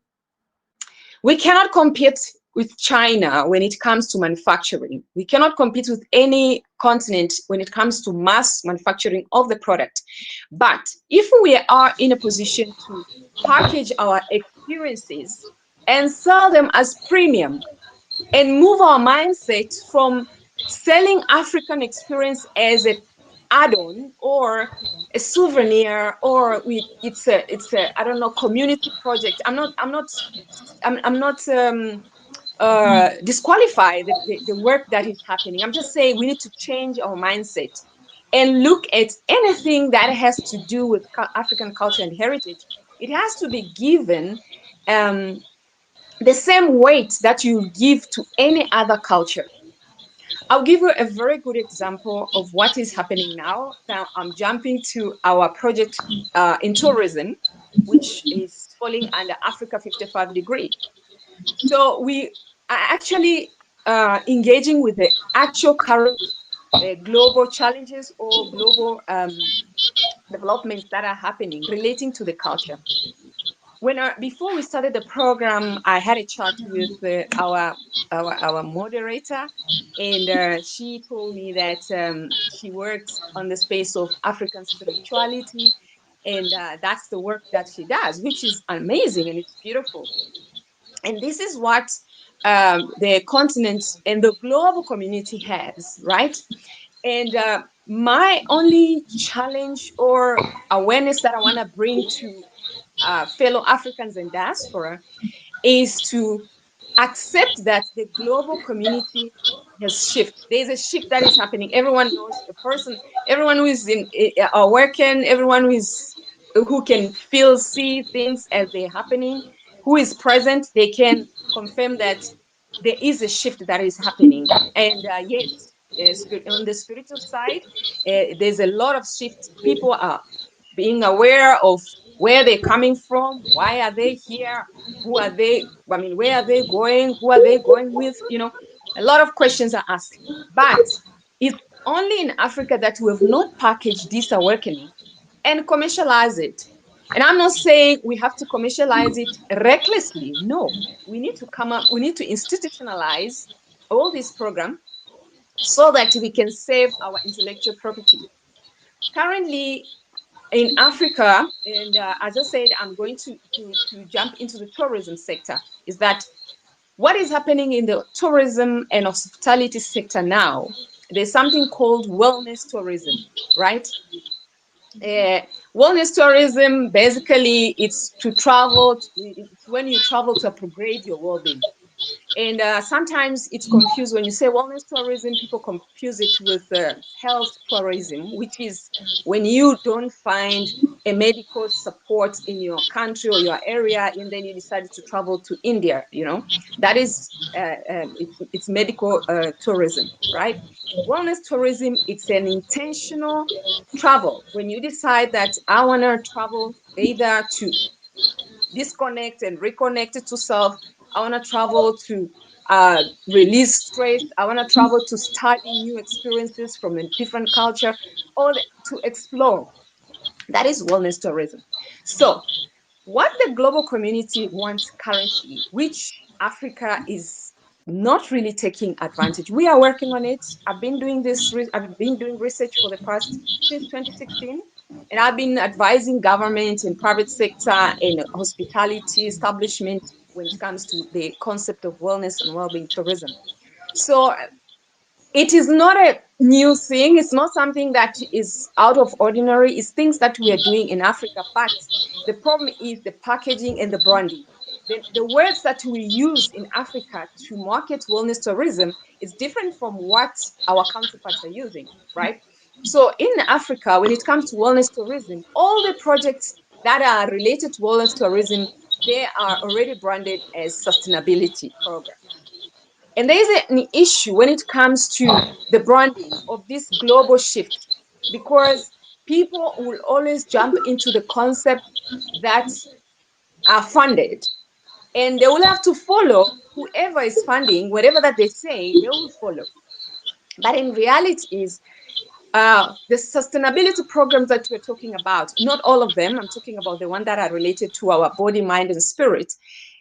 we cannot compete with China when it comes to manufacturing. We cannot compete with any continent when it comes to mass manufacturing of the product. But if we are in a position to package our experiences and sell them as premium and move our mindset from selling African experience as an add-on or a souvenir or it's a I don't know, community project. I'm not disqualify the work that is happening. I'm just saying we need to change our mindset and look at anything that has to do with African culture and heritage. It has to be given the same weight that you give to any other culture. I'll give you a very good example of what is happening now. Now I'm jumping to our project in tourism, which is falling under Africa 55 degree. So we are actually engaging with the actual current global challenges or global developments that are happening relating to the culture. Before we started the program, I had a chat with our moderator, and she told me that she works on the space of African spirituality, and that's the work that she does, which is amazing and it's beautiful. And this is what the continent and the global community has, right? And my only challenge or awareness that I want to bring to fellow Africans in diaspora is to accept that the global community has shifted. There's a shift that is happening. Everyone knows the person, everyone who is in working, everyone who can feel, see things as they're happening, who is present, they can confirm that there is a shift that is happening. And yes, on the spiritual side, there's a lot of shift. People are being aware of where they're coming from, why are they here, who are they, I mean, where are they going, who are they going with, you know, a lot of questions are asked. But it's only in Africa that we have not packaged this awakening and commercialize it. And I'm not saying we have to commercialize it recklessly. No, we need to come up, we need to institutionalize all this program so that we can save our intellectual property. Currently, in Africa, and as I said, I'm going to jump into the tourism sector, is that what is happening in the tourism and hospitality sector now, there's something called wellness tourism, right? Wellness tourism, basically, it's to travel, it's when you travel to upgrade your well-being. And sometimes it's confused when you say wellness tourism, people confuse it with health tourism, which is when you don't find a medical support in your country or your area, and then you decided to travel to India, you know, that is, it's medical tourism, right? Wellness tourism, it's an intentional travel. When you decide that I want to travel either to disconnect and reconnect to self, I want to travel to release stress, I want to travel to study new experiences from a different culture, or to explore. That is wellness tourism. So what the global community wants currently, which Africa is not really taking advantage. We are working on it. I've been doing research for the past since 2016, and I've been advising government and private sector and hospitality establishment when it comes to the concept of wellness and well-being tourism. So it is not a new thing. It's not something that is out of ordinary. It's things that we are doing in Africa. But the problem is the packaging and the branding. The words that we use in Africa to market wellness tourism is different from what our counterparts are using, right? So in Africa, when it comes to wellness tourism, all the projects that are related to wellness tourism, they are already branded as sustainability programs. And there is an issue when it comes to the branding of this global shift, because people will always jump into the concept that are funded, and they will have to follow whoever is funding, whatever that they say, they will follow. But in reality is the sustainability programs that we're talking about, not all of them, I'm talking about the ones that are related to our body, mind, and spirit.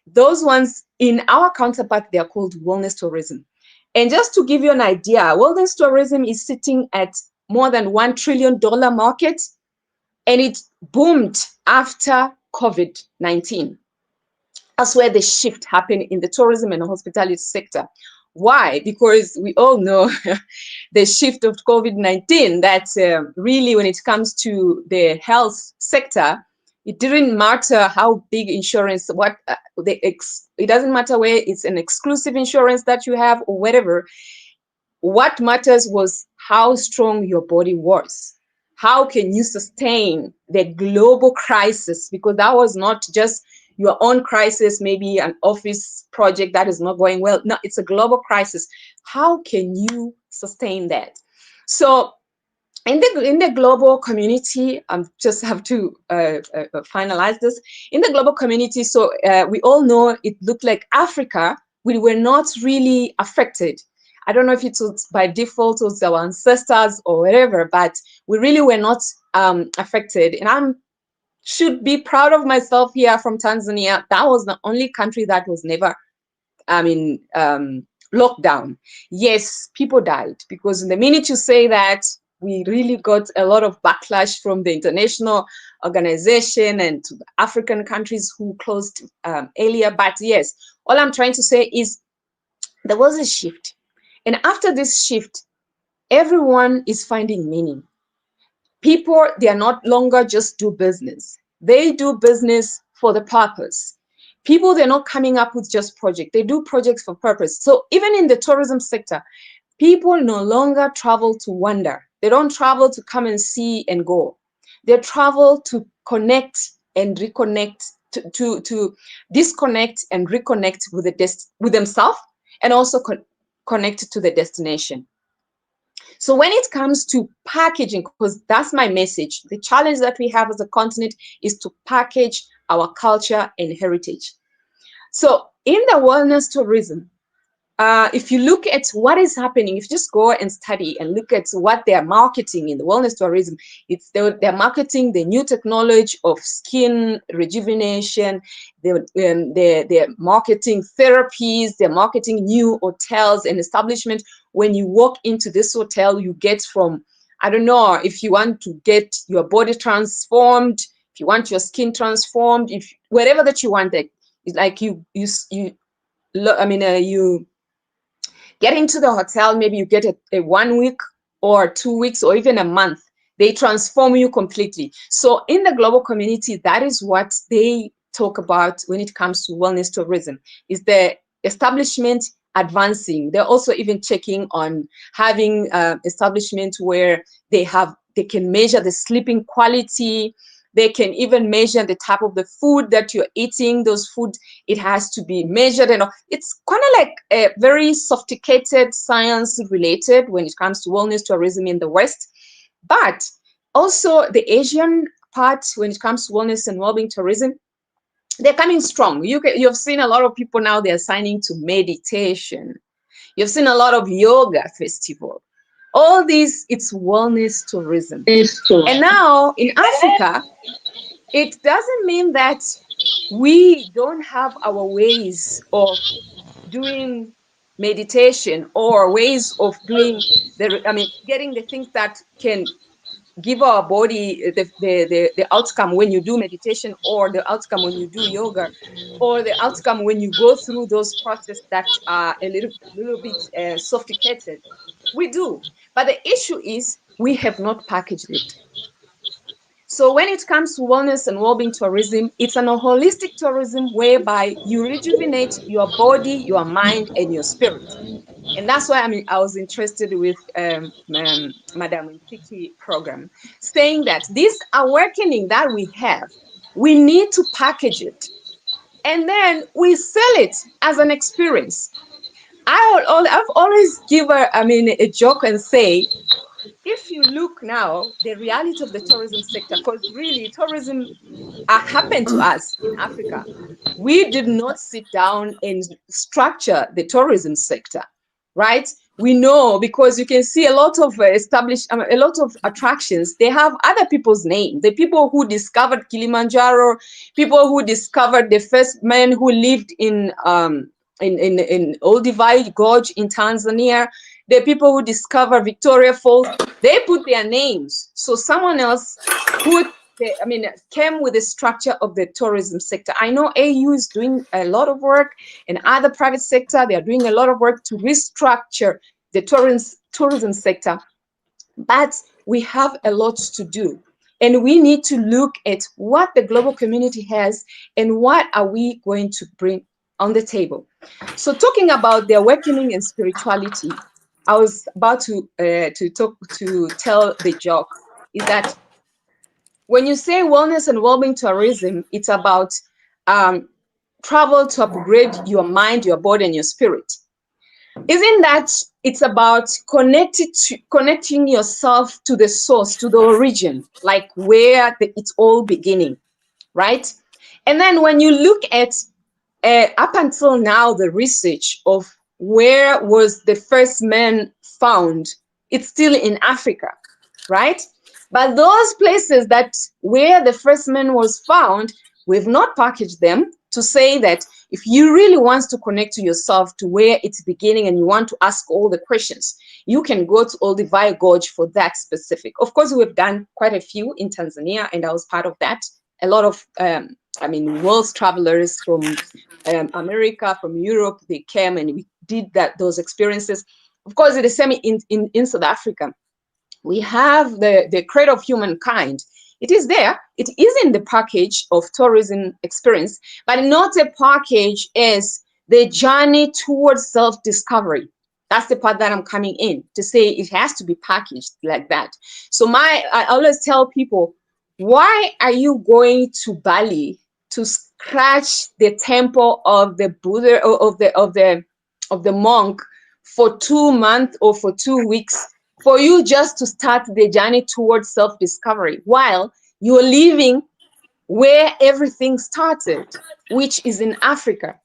Those ones in our counterpart, they are called wellness tourism. And just to give you an idea, wellness tourism is sitting at more than $1 trillion market, and it boomed after COVID-19. That's where the shift happened in the tourism and hospitality sector. Why? Because we all know the shift of COVID-19, that really when it comes to the health sector, it didn't matter how big insurance, it doesn't matter where it's an exclusive insurance that you have or whatever. What matters was how strong your body was. How can you sustain the global crisis? Because that was not just your own crisis, maybe an office project that is not going well. No, it's a global crisis. How can you sustain that. So in the global community, just have to finalize this. In the global community, so we all know it looked like Africa, we were not really affected. I don't know if it was by default, it was our ancestors or whatever, but we really were not affected. And I should be proud of myself here from Tanzania. That was the only country that was never, lockdown. Yes, people died, because the minute you say that, we really got a lot of backlash from the international organization and to the African countries who closed earlier. But yes, all I'm trying to say is there was a shift. And after this shift, everyone is finding meaning. People, they are not longer just do business. They do business for the purpose. People, they're not coming up with just projects. They do projects for purpose. So even in the tourism sector, people no longer travel to wander. They don't travel to come and see and go. They travel to connect and reconnect, to disconnect and reconnect with with themselves, and also connect to the destination. So when it comes to packaging, because that's my message, the challenge that we have as a continent is to package our culture and heritage. So in the wellness tourism, if you look at what is happening, if you just go and study and look at what they are marketing in the wellness tourism, they're marketing the new technology of skin rejuvenation, they're marketing therapies, they're marketing new hotels and establishments. When you walk into this hotel, you get from, I don't know, if you want to get your body transformed, if you want your skin transformed, if whatever that you want, it's like you get into the hotel, maybe you get a 1 week or 2 weeks or even a month. They transform you completely. So in the global community, that is what they talk about when it comes to wellness tourism, is the establishment advancing. They're also even checking on having establishments where they can measure the sleeping quality. They can even measure the type of the food that you're eating. Those food, it has to be measured, and it's kind of like a very sophisticated science related when it comes to wellness tourism in the West. But also the Asian part, when it comes to wellness and wellbeing tourism, they're coming strong. You've seen a lot of people now, they're signing to meditation. You've seen a lot of yoga festival. All these, it's wellness tourism. And now in Africa, it doesn't mean that we don't have our ways of doing meditation or ways of doing getting the things that can give our body the outcome when you do meditation, or the outcome when you do yoga, or the outcome when you go through those processes that are a little bit sophisticated. We do, but the issue is we have not packaged it. So when it comes to wellness and well-being tourism, it's an holistic tourism whereby you rejuvenate your body, your mind, and your spirit. And that's why I was interested with Madam Ntiki program, saying that this awakening that we have, we need to package it. And then we sell it as an experience. I've always given a joke and say, if you look now, the reality of the tourism sector, because really tourism happened to us in Africa. We did not sit down and structure the tourism sector, right? We know, because you can see a lot of a lot of attractions, they have other people's names. The people who discovered Kilimanjaro, people who discovered the first men who lived in Olduvai Gorge in Tanzania, the people who discovered Victoria Falls, they put their names. So someone else came with the structure of the tourism sector. I know AU is doing a lot of work, and other private sector, they are doing a lot of work to restructure the tourism sector. But we have a lot to do. And we need to look at what the global community has and what are we going to bring on the table. So talking about the awakening and spirituality, I was about to tell the joke, is that when you say wellness and well-being tourism, it's about travel to upgrade your mind, your body, and your spirit. Isn't that it's about connecting yourself to the source, to the origin, like where it's all beginning, right? And then when you look at up until now, the research of where was the first man found, it's still in Africa, right? But those places that where the first man was found, we've not packaged them to say that if you really want to connect to yourself to where it's beginning and you want to ask all the questions, you can go to Olduvai Gorge for that specific. Of course, we've done quite a few in Tanzania, and I was part of that. A lot of, world travelers from America, from Europe, they came and we did those experiences. Of course, the same in South Africa. We have the cradle of humankind. It is there. It is in the package of tourism experience, but not a package as the journey towards self-discovery. That's the part that I'm coming in to say it has to be packaged like that. So I always tell people, why are you going to Bali to scratch the temple of the Buddha or of the monk for 2 months or for 2 weeks, for you just to start the journey towards self-discovery, while you're living where everything started, which is in Africa?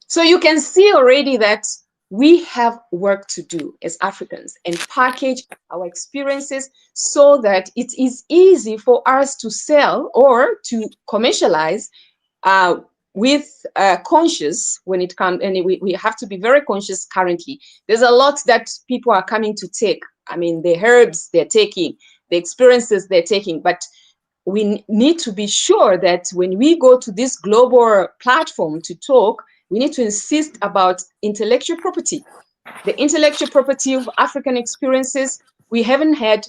So you can see already that we have work to do as Africans and package our experiences so that it is easy for us to sell or to commercialize with conscious when it comes, and we have to be very conscious currently. There's a lot that people are coming to take. I mean, the herbs they're taking, the experiences they're taking, but we need to be sure that when we go to this global platform to talk, we need to insist about intellectual property. The intellectual property of African experiences, we haven't had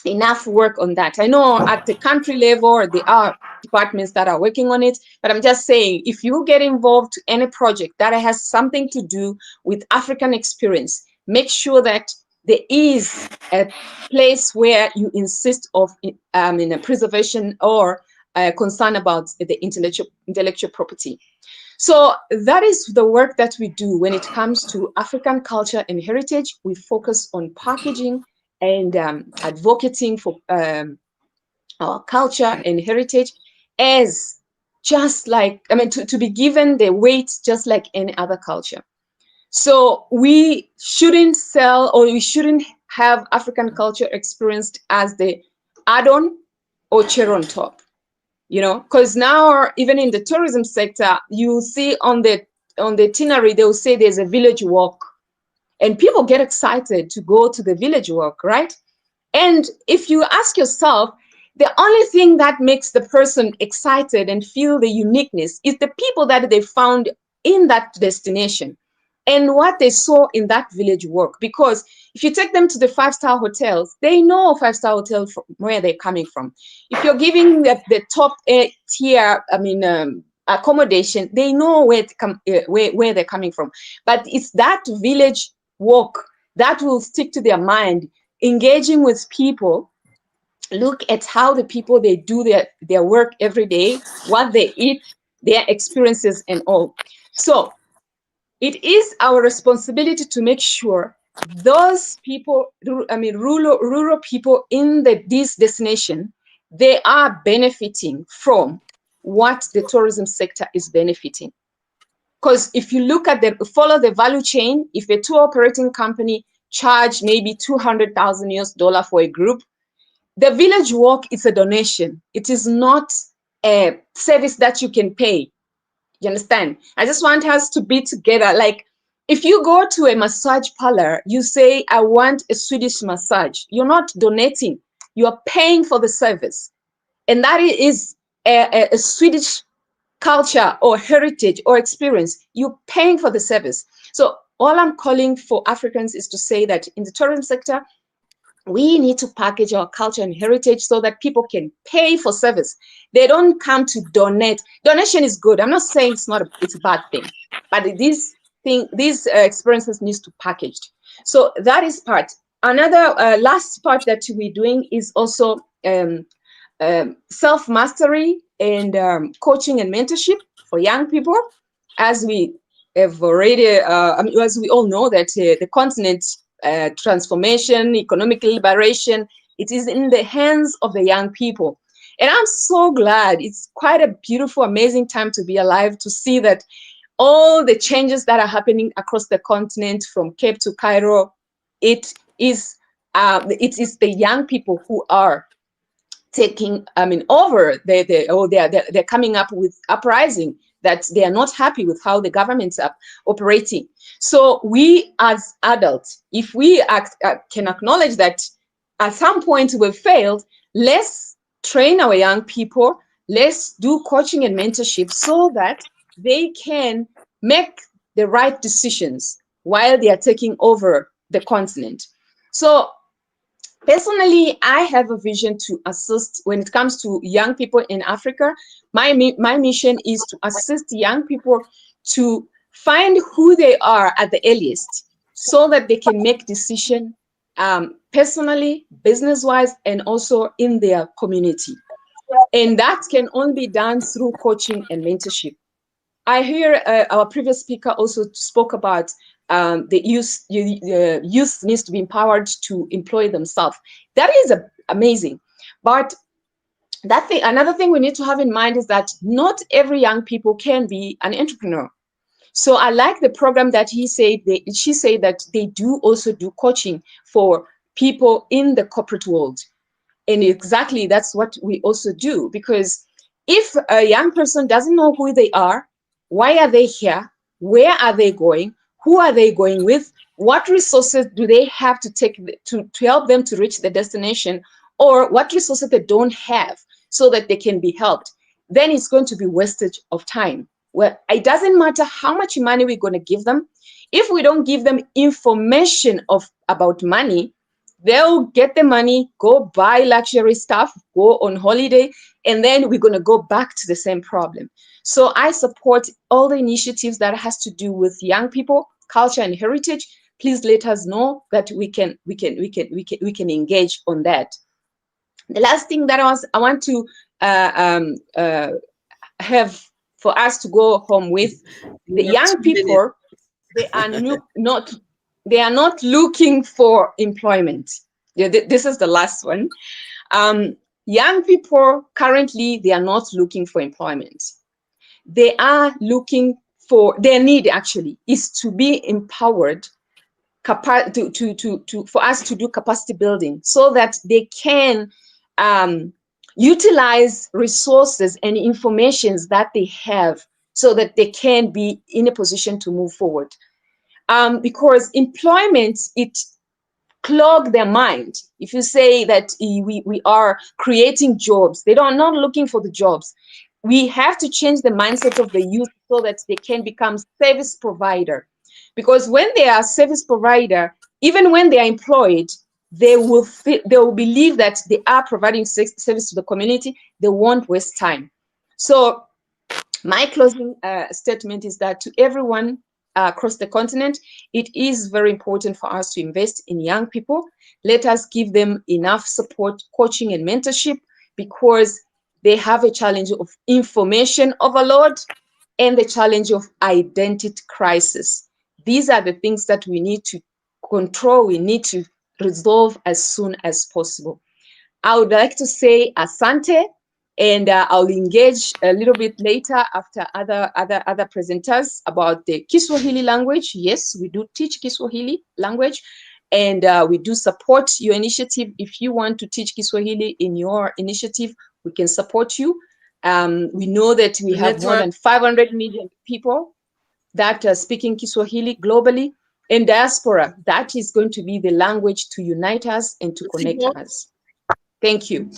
enough work on that. I know at the country level, there are departments that are working on it, but I'm just saying, if you get involved in any project that has something to do with African experience, make sure that there is a place where you insist of in a preservation or concern about the intellectual property. So that is the work that we do when it comes to African culture and heritage. We focus on packaging and advocating for our culture and heritage as just like, to be given the weight just like any other culture. So we shouldn't sell, or we shouldn't have African culture experienced as the add-on or cherry on top, because now even in the tourism sector, you see on the itinerary, they'll say there's a village walk, and people get excited to go to the village walk, right? And if you ask yourself, the only thing that makes the person excited and feel the uniqueness is the people that they found in that destination and what they saw in that village walk. Because if you take them to the five-star hotels, they know five-star hotels from where they're coming from. If you're giving the top tier, accommodation, they know where they're coming from. But it's that village walk that will stick to their mind, engaging with people. Look at how the people, they do their work every day, what they eat, their experiences and all. So it is our responsibility to make sure those people, rural people in this destination, they are benefiting from what the tourism sector is benefiting. Because if you look at follow the value chain, if a tour operating company charge maybe $200,000 for a group, the village walk is a donation. It is not a service that you can pay. You understand? I just want us to be together. Like, if you go to a massage parlor, you say, I want a Swedish massage. You're not donating. You are paying for the service. And that is a Swedish culture or heritage or experience. You're paying for the service. So all I'm calling for Africans is to say that in the tourism sector, we need to package our culture and heritage so that people can pay for service. They don't come to donate. Donation is good. I'm not saying it's a bad thing, but these experiences needs to be packaged. So that is part. Another last part that we're doing is also self-mastery and coaching and mentorship for young people. As we have already, I mean, as we all know, that the continent transformation, economic liberation, it is in the hands of the young people. And I'm so glad. It's quite a beautiful, amazing time to be alive, to see that all the changes that are happening across the continent from Cape to Cairo, it is the young people who are taking, I mean, over. They're coming up with uprising, that they are not happy with how the governments are operating. So we as adults, if we can acknowledge that at some point we've failed, let's train our young people, let's do coaching and mentorship so that they can make the right decisions while they are taking over the continent. So personally, I have a vision to assist when it comes to young people in Africa. My mission is to assist young people to find who they are at the earliest, so that they can make decisions personally, business-wise, and also in their community. And that can only be done through coaching and mentorship. I hear our previous speaker also spoke about the youth. Youth needs to be empowered to employ themselves. That is amazing. But another thing we need to have in mind is that not every young people can be an entrepreneur. So I like the program that she said that they do also do coaching for people in the corporate world. And exactly that's what we also do, because if a young person doesn't know who they are, why are they here, where are they going, who are they going with, what resources do they have to take to help them to reach the destination, or what resources they don't have so that they can be helped, then it's going to be wastage of time. Well, it doesn't matter how much money we're going to give them. If we don't give them information about money, they'll get the money, go buy luxury stuff, go on holiday, and then we're going to go back to the same problem. So I support all the initiatives that has to do with young people, culture, and heritage. Please let us know that we can engage on that. The last thing that I want to have for us to go home with, the young people, they are not looking for employment. This is the last one. Young people currently, they are not looking for employment. They are looking for, their need actually is to be empowered for us to do capacity building, so that they can utilize resources and informations that they have, so that they can be in a position to move forward. Because employment, it clog their mind. If you say that we are creating jobs, they are not looking for the jobs. We have to change the mindset of the youth so that they can become service provider. Because when they are service provider, even when they are employed, they will believe that they are providing service to the community. They won't waste time. So my closing statement is that to everyone across the continent, it is very important for us to invest in young people. Let us give them enough support, coaching, and mentorship, because they have a challenge of information overload and the challenge of identity crisis. These are the things that we need to control, we need to resolve as soon as possible. I would like to say asante, and I'll engage a little bit later after other presenters about the Kiswahili language. Yes, we do teach Kiswahili language, and we do support your initiative. If you want to teach Kiswahili in your initiative, we can support you. We know that we have more than 500 million people that are speaking Kiswahili globally. In diaspora, that is going to be the language to unite us and to connect us. Thank you.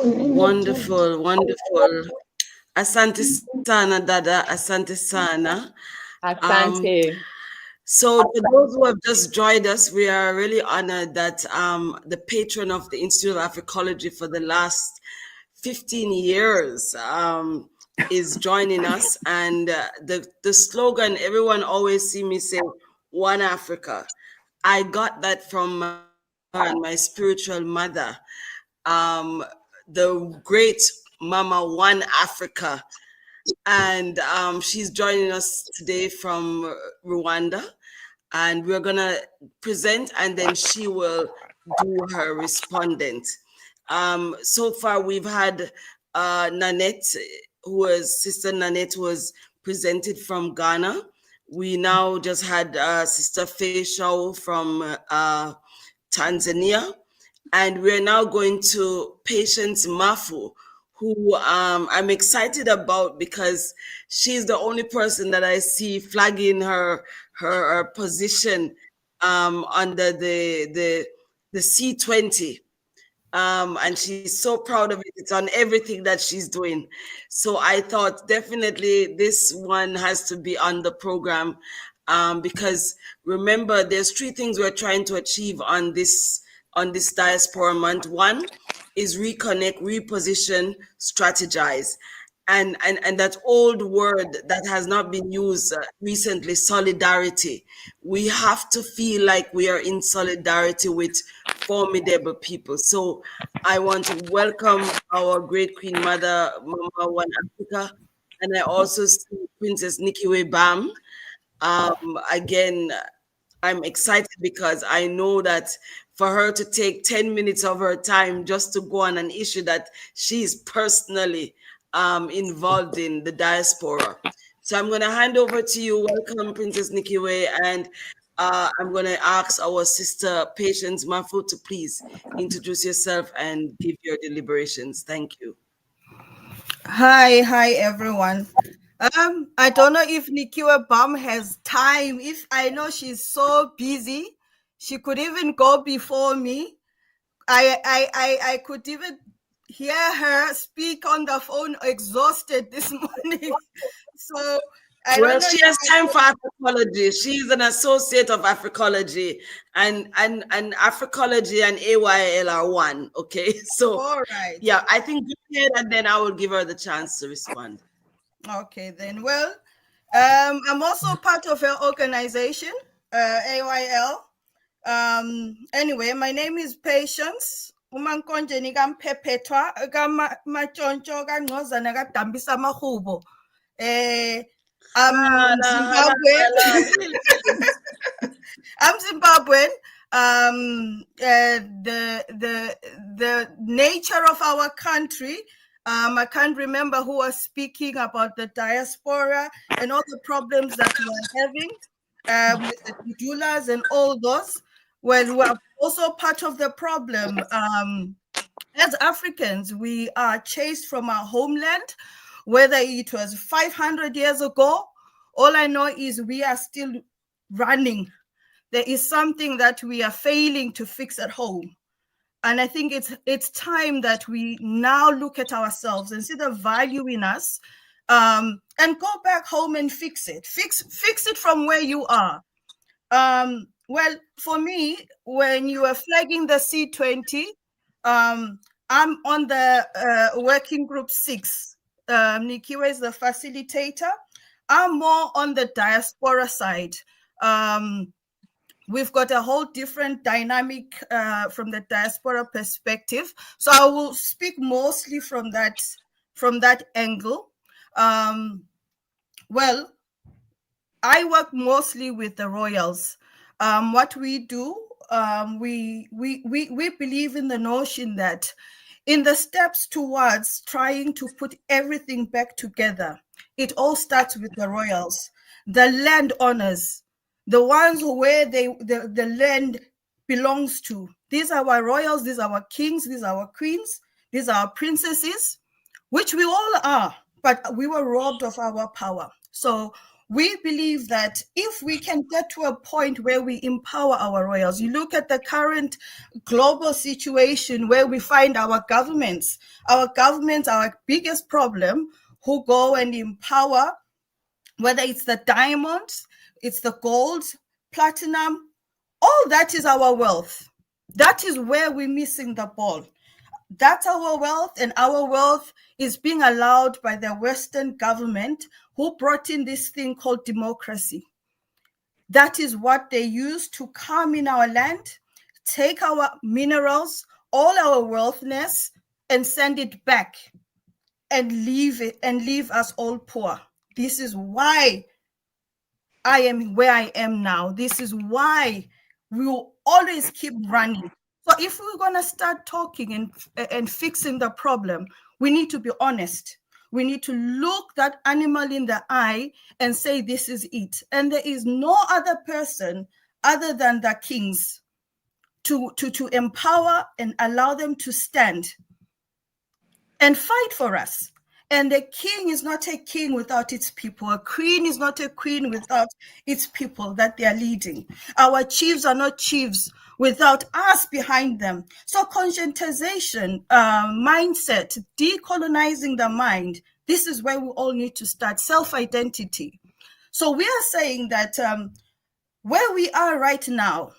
Wonderful, wonderful. Asante sana, dada. Asante sana. Asante. So to those who have just joined us, we are really honored that the patron of the Institute of Afrikology for the last 15 years is joining us. And the slogan, everyone always see me say, One Africa. I got that from my spiritual mother, the great Mama One Africa. and she's joining us today from Rwanda, and we're gonna present, and then she will do her respondent. So far, we've had Nanette, Sister Nanette was presented from Ghana. We now just had Sister Faye Shaw from Tanzania, and we're now going to Patience Mafu, who I'm excited about because she's the only person that I see flagging her position under the C20. And she's so proud of it. It's on everything that she's doing. So I thought definitely this one has to be on the program, because remember, there's three things we're trying to achieve on this Diaspora Month. One is reconnect, reposition, strategize. And that old word that has not been used recently, solidarity. We have to feel like we are in solidarity with formidable people. So I want to welcome our great Queen Mother, Mama One Africa, and I also see Princess Nikiwe Bam. Again, I'm excited because I know that for her to take 10 minutes of her time just to go on an issue that she's personally involved in, the diaspora. So I'm going to hand over to you. Welcome, Princess Nikiwe, and I'm going to ask our sister Patience Mafu to please introduce yourself and give your deliberations. Thank you. Hi everyone. I don't know if Nikiwe Bam has time. If I know she's so busy, she could even go before me. I could even hear her speak on the phone exhausted this morning. So I don't know. She has time for Afrikology. She's an associate of Afrikology, and Afrikology and AYL are one. Okay, so all right. Yeah, I think go ahead, and then I will give her the chance to respond. Okay, then. Well, I'm also part of her organization, AYL. Anyway, my name is Patience. Umankonje nikampephetwa kamachontsho kangqozana kadambisa amahubo. I'm Zimbabwean. I'm Zimbabwean. The nature of our country. I can't remember who was speaking about the diaspora and all the problems that we are having with the doulas and all those. Well, we're also part of the problem. As Africans, we are chased from our homeland, whether it was 500 years ago. All I know is we are still running. There is something that we are failing to fix at home. And I think it's time that we now look at ourselves and see the value in us, and go back home and fix it. Fix it from where you are. Well, for me, when you are flagging the C20, I'm on the working group 6. Nikiwe is the facilitator. I'm more on the diaspora side. We've got a whole different dynamic from the diaspora perspective. So I will speak mostly from that angle. Well, I work mostly with the royals. What we do, we believe in the notion that in the steps towards trying to put everything back together, it all starts with the royals, the landowners, the ones where the land belongs to. These are our royals, these are our kings, these are our queens, these are our princesses, which we all are, but we were robbed of our power. So we believe that if we can get to a point where we empower our royals, you look at the current global situation where we find our governments, our biggest problem, who go and empower, whether it's the diamonds, it's the gold, platinum, all that is our wealth. That is where we're missing the ball. That's our wealth, and our wealth is being allowed by the Western government, who brought in this thing called democracy. That is what they use to come in our land, take our minerals, all our wealthness, and send it back. and leave us all poor. This is why I am where I am now. This is why we will always keep running. So if we're going to start talking and fixing the problem, we need to be honest. We need to look that animal in the eye and say, this is it. And there is no other person other than the kings to empower and allow them to stand and fight for us. And a king is not a king without its people. A queen is not a queen without its people that they are leading. Our chiefs are not chiefs without us behind them. So conscientization, mindset, decolonizing the mind, this is where we all need to start. Self-identity. So we are saying that where we are right now,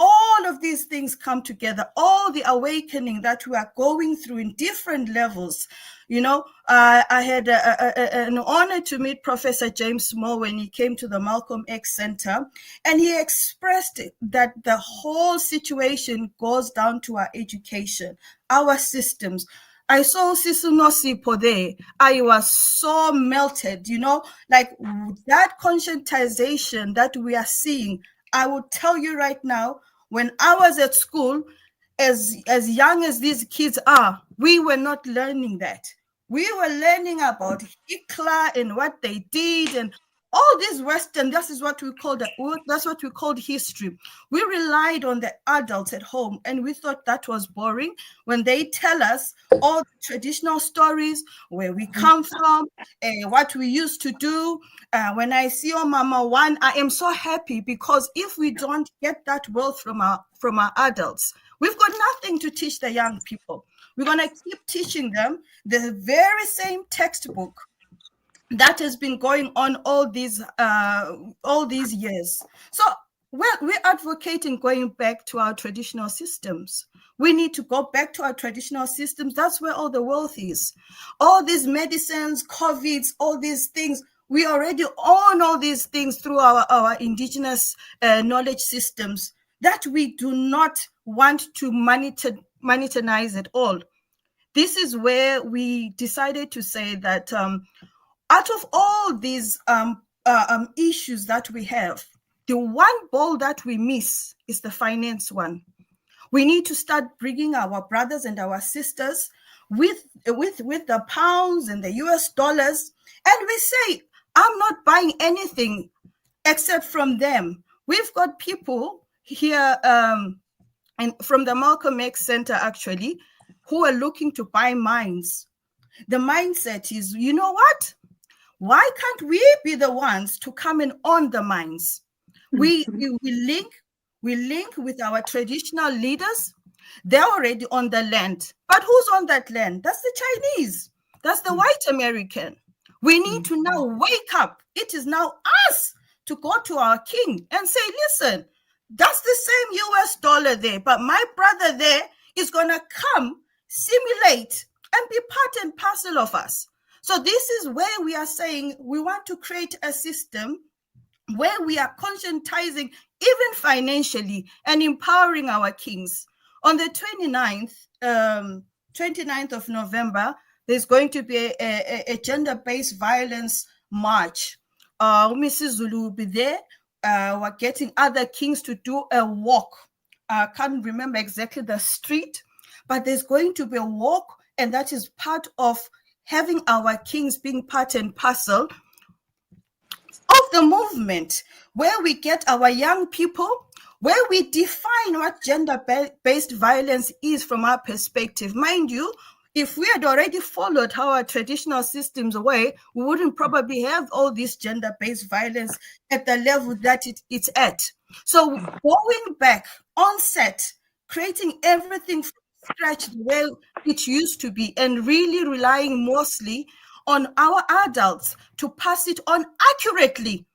all of these things come together, all the awakening that we are going through in different levels. You know, I had an honor to meet Professor James Moore when he came to the Malcolm X Center, and he expressed that the whole situation goes down to our education, our systems. I saw Sisunosipo there. I was so melted, you know, like that conscientization that we are seeing. I will tell you right now, when I was at school, as young as these kids are, we were not learning that. We were learning about Hitler and what they did and all this Western. This is what we called that's what we called history. We relied on the adults at home, and we thought that was boring when they tell us all the traditional stories, where we come from, what we used to do. When I see Mama One, I am so happy, because if we don't get that wealth from our adults, we've got nothing to teach the young people. We're going to keep teaching them the very same textbook that has been going on all these years. So we're advocating going back to our traditional systems. We need to go back to our traditional systems. That's where all the wealth is. All these medicines, COVIDs, all these things, we already own all these things through our indigenous knowledge systems that we do not want to monetize at all. This is where we decided to say that out of all these issues that we have, the one ball that we miss is the finance one. We need to start bringing our brothers and our sisters with the pounds and the US dollars, and we say, I'm not buying anything except from them. We've got people here and from the Malcolm X Center, actually, who are looking to buy mines. The mindset is, you know what? Why can't we be the ones to come and own the mines? We link with our traditional leaders. They're already on the land. But who's on that land? That's the Chinese. That's the white American. We need to now wake up. It is now us to go to our king and say, listen, that's the same US dollar there, but my brother there is going to come, simulate, and be part and parcel of us. So this is where we are saying we want to create a system where we are conscientizing, even financially, and empowering our kings. On the 29th of November, there's going to be a gender-based violence march. Mrs. Zulu will be there. We're getting other kings to do a walk. I can't remember exactly the street, but there's going to be a walk, and that is part of having our kings being part and parcel of the movement, where we get our young people, where we define what gender-based violence is from our perspective. Mind you, if we had already followed how our traditional systems were, we wouldn't probably have all this gender-based violence at the level that it's at. So going back on set, creating everything from scratch the way it used to be, and really relying mostly on our adults to pass it on accurately,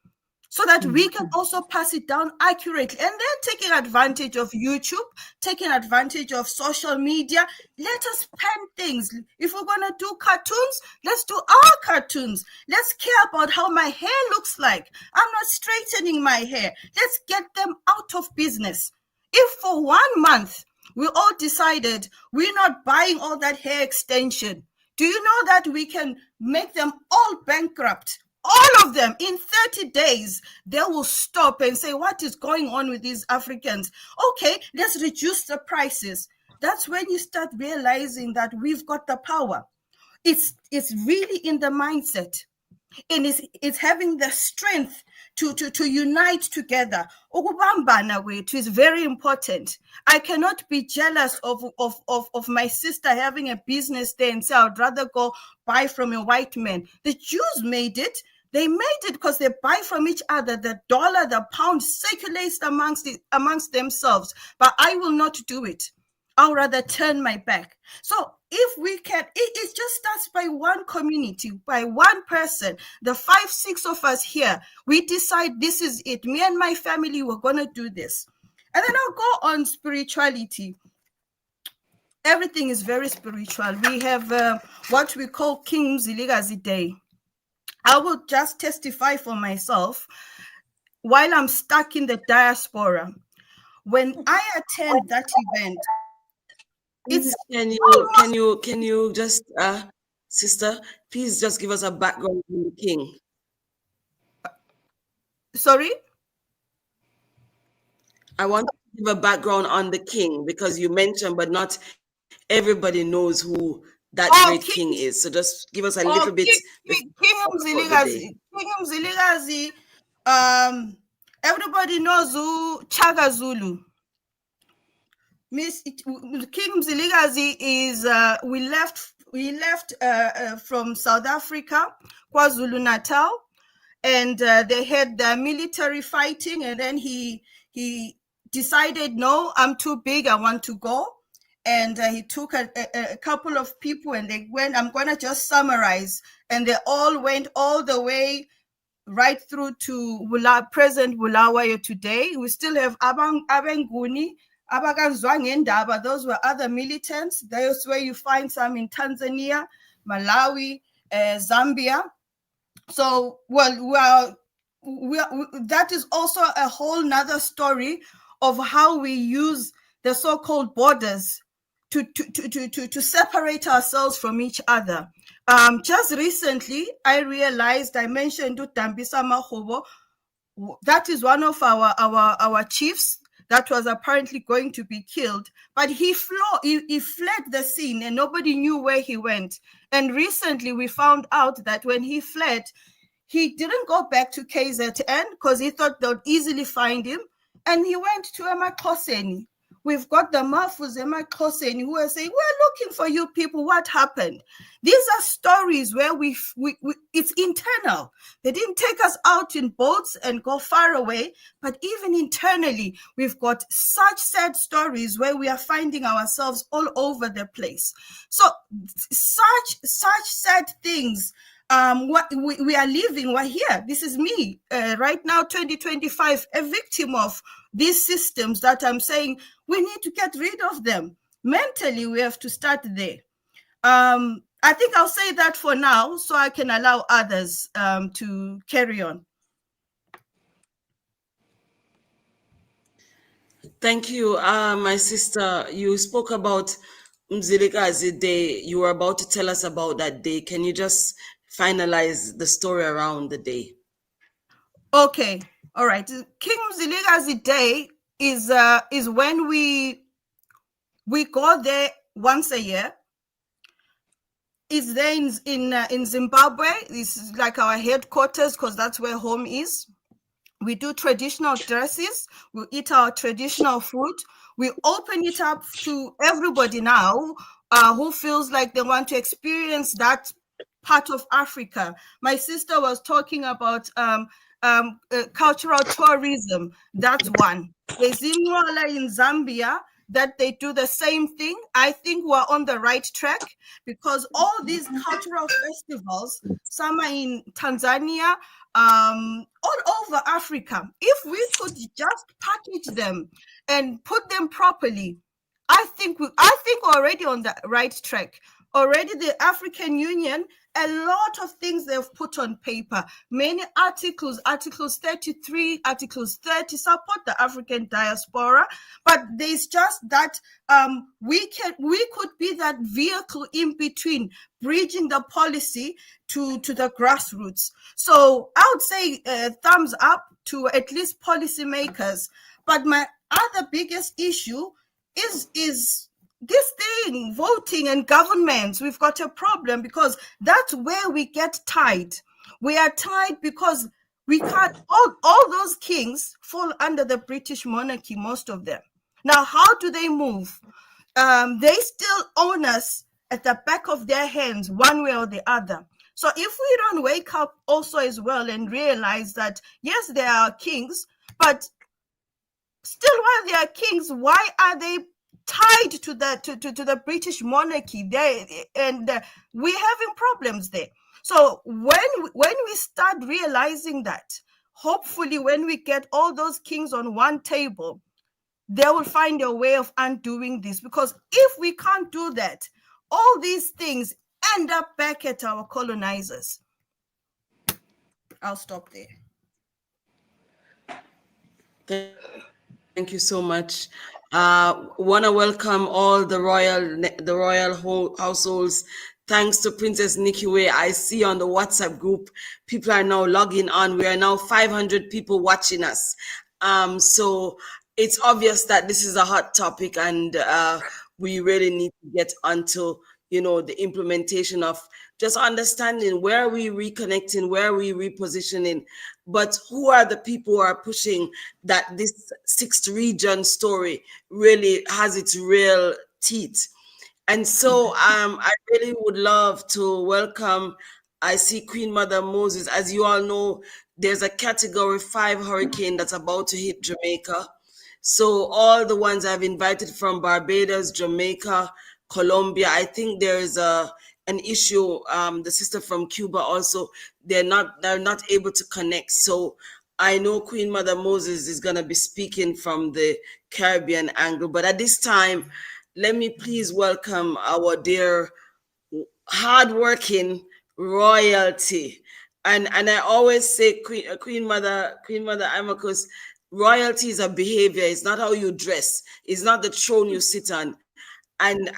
so that we can also pass it down accurately. And then taking advantage of YouTube, taking advantage of social media. Let us pen things. If we're going to do cartoons, let's do our cartoons. Let's care about how my hair looks like. I'm not straightening my hair. Let's get them out of business. If for 1 month we all decided we're not buying all that hair extension, Do you know that we can make them all bankrupt? All of them in 30 days, they will stop and say, what is going on with these Africans? Okay, let's reduce the prices. That's when you start realizing that we've got the power. It's really in the mindset. And it's having the strength to unite together. Ukubambana kwethu is very important. I cannot be jealous of my sister having a business there and say, I'd rather go buy from a white man. The Jews made it. They made it because they buy from each other. The dollar, the pound circulates amongst themselves. But I will not do it. I'll rather turn my back. So if we can, it just starts by one community, by one person. The 5, 6 of us here, we decide this is it. Me and my family, we're going to do this. And then I'll go on spirituality. Everything is very spiritual. We have what we call King Mzilikazi Day. I will just testify for myself while I'm stuck in the diaspora. When I attend that event, can you just sister, please just give us a background on the king. Sorry? I want to give a background on the king because you mentioned, but not everybody knows who that great king is. So just give us a little bit. King Mzilikazi, everybody knows who Chaga Zulu. King Mzilikazi is we left from South Africa, KwaZulu Natal, and they had the military fighting, and then he decided, no, I'm too big, I want to go. And he took a couple of people and they went, I'm going to just summarize, and they all went all the way right through to present Bulawayo today. We still have Abenguni, Abaganzwangendaba, those were other militants. That's where you find some in Tanzania, Malawi, Zambia. So, well, that is also a whole nother story of how we use the so-called borders to separate ourselves from each other. Just recently, I realized, I mentioned Dambisa Mahobo, that is one of our chiefs that was apparently going to be killed, but he fled the scene and nobody knew where he went. And recently we found out that when he fled, he didn't go back to KZN because he thought they'd easily find him, and he went to Emaxhoseni. We've got the Mafus Emaxhoseni who are saying, we're looking for you people, what happened? These are stories where it's internal. They didn't take us out in boats and go far away, but even internally, we've got such sad stories where we are finding ourselves all over the place. So such sad things. What we are living, we're here. This is me right now, 2025, a victim of these systems that I'm saying we need to get rid of them. Mentally, we have to start there. I think I'll say that for now so I can allow others to carry on. Thank you, my sister. You spoke about Mzilikazi Day. You were about to tell us about that day. Can you just finalize the story around the day? Okay, all right. King Mzilikazi Day is when we go there once a year. It's there in Zimbabwe. This is like our headquarters because that's where home is. We do traditional dresses. We eat our traditional food. We open it up to everybody now who feels like they want to experience that part of Africa. My sister was talking about cultural tourism. That's one. There's Inwala in Zambia that they do the same thing. I think we're on the right track because all these cultural festivals, some are in Tanzania, all over Africa, if we could just package them and put them properly, I think we're already on the right track. already the African Union, a lot of things they've put on paper. Many articles, Articles 33, Articles 30, support the African diaspora. But there's just that we could be that vehicle in between, bridging the policy to the grassroots. So I would say thumbs up to at least policymakers. But my other biggest issue is this thing, voting and governments. We've got a problem because that's where we get tied. We are tied because we can't, all those kings fall under the British monarchy, most of them. Now, how do they move? They still own us at the back of their hands, one way or the other. So if we don't wake up also as well and realize that, yes, there are kings, but still while they are kings, why are they tied to the British monarchy? We're having problems there. So when we start realizing that, hopefully when we get all those kings on one table, they will find a way of undoing this. Because if we can't do that, all these things end up back at our colonizers. I'll stop there. Thank you so much. Want to welcome all the royal households. Thanks to Princess Nikiwe. I see on the WhatsApp group, people are now logging on. We are now 500 people watching us. So it's obvious that this is a hot topic, and we really need to get onto, the implementation of just understanding where are we reconnecting, where are we repositioning, but who are the people who are pushing that this sixth region story really has its real teeth. And so I really would love to welcome, I see Queen Mother Moses. As you all know, there's a Category 5 hurricane that's about to hit Jamaica. So all the ones I've invited from Barbados, Jamaica, Colombia, I think there's an issue. The sister from Cuba also, they're not able to connect. So I know Queen Mother Moses is going to be speaking from the Caribbean angle. But at this time, let me please welcome our dear hardworking royalty. And I always say, Queen Mother Amacus, royalty is a behavior. It's not how you dress. It's not the throne you sit on. And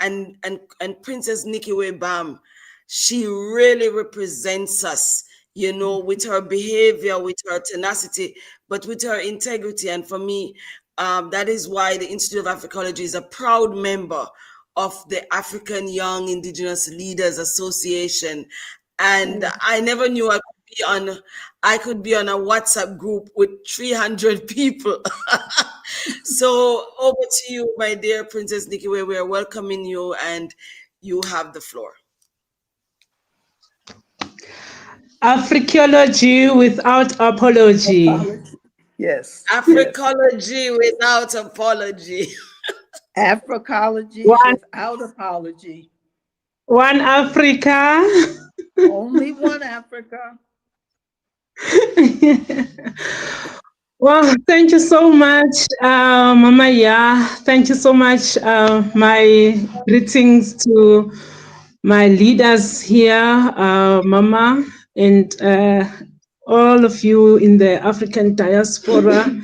Princess Nikiwe Bam, she really represents us, with her behavior, with her tenacity, but with her integrity. And for me, that is why the Institute of Afrikology is a proud member of the African Young Indigenous Leaders Association. And I never knew I could be on a WhatsApp group with 300 people. So over to you, my dear Princess Nikiwe. We are welcoming you, and you have the floor. Afrikology without apology. Yes. Afrikology without apology. Afrikology without apology. One Africa. Only one Africa. Well, thank you so much, Mama Ya. Thank you so much. My greetings to my leaders here, Mama, and all of you in the African diaspora.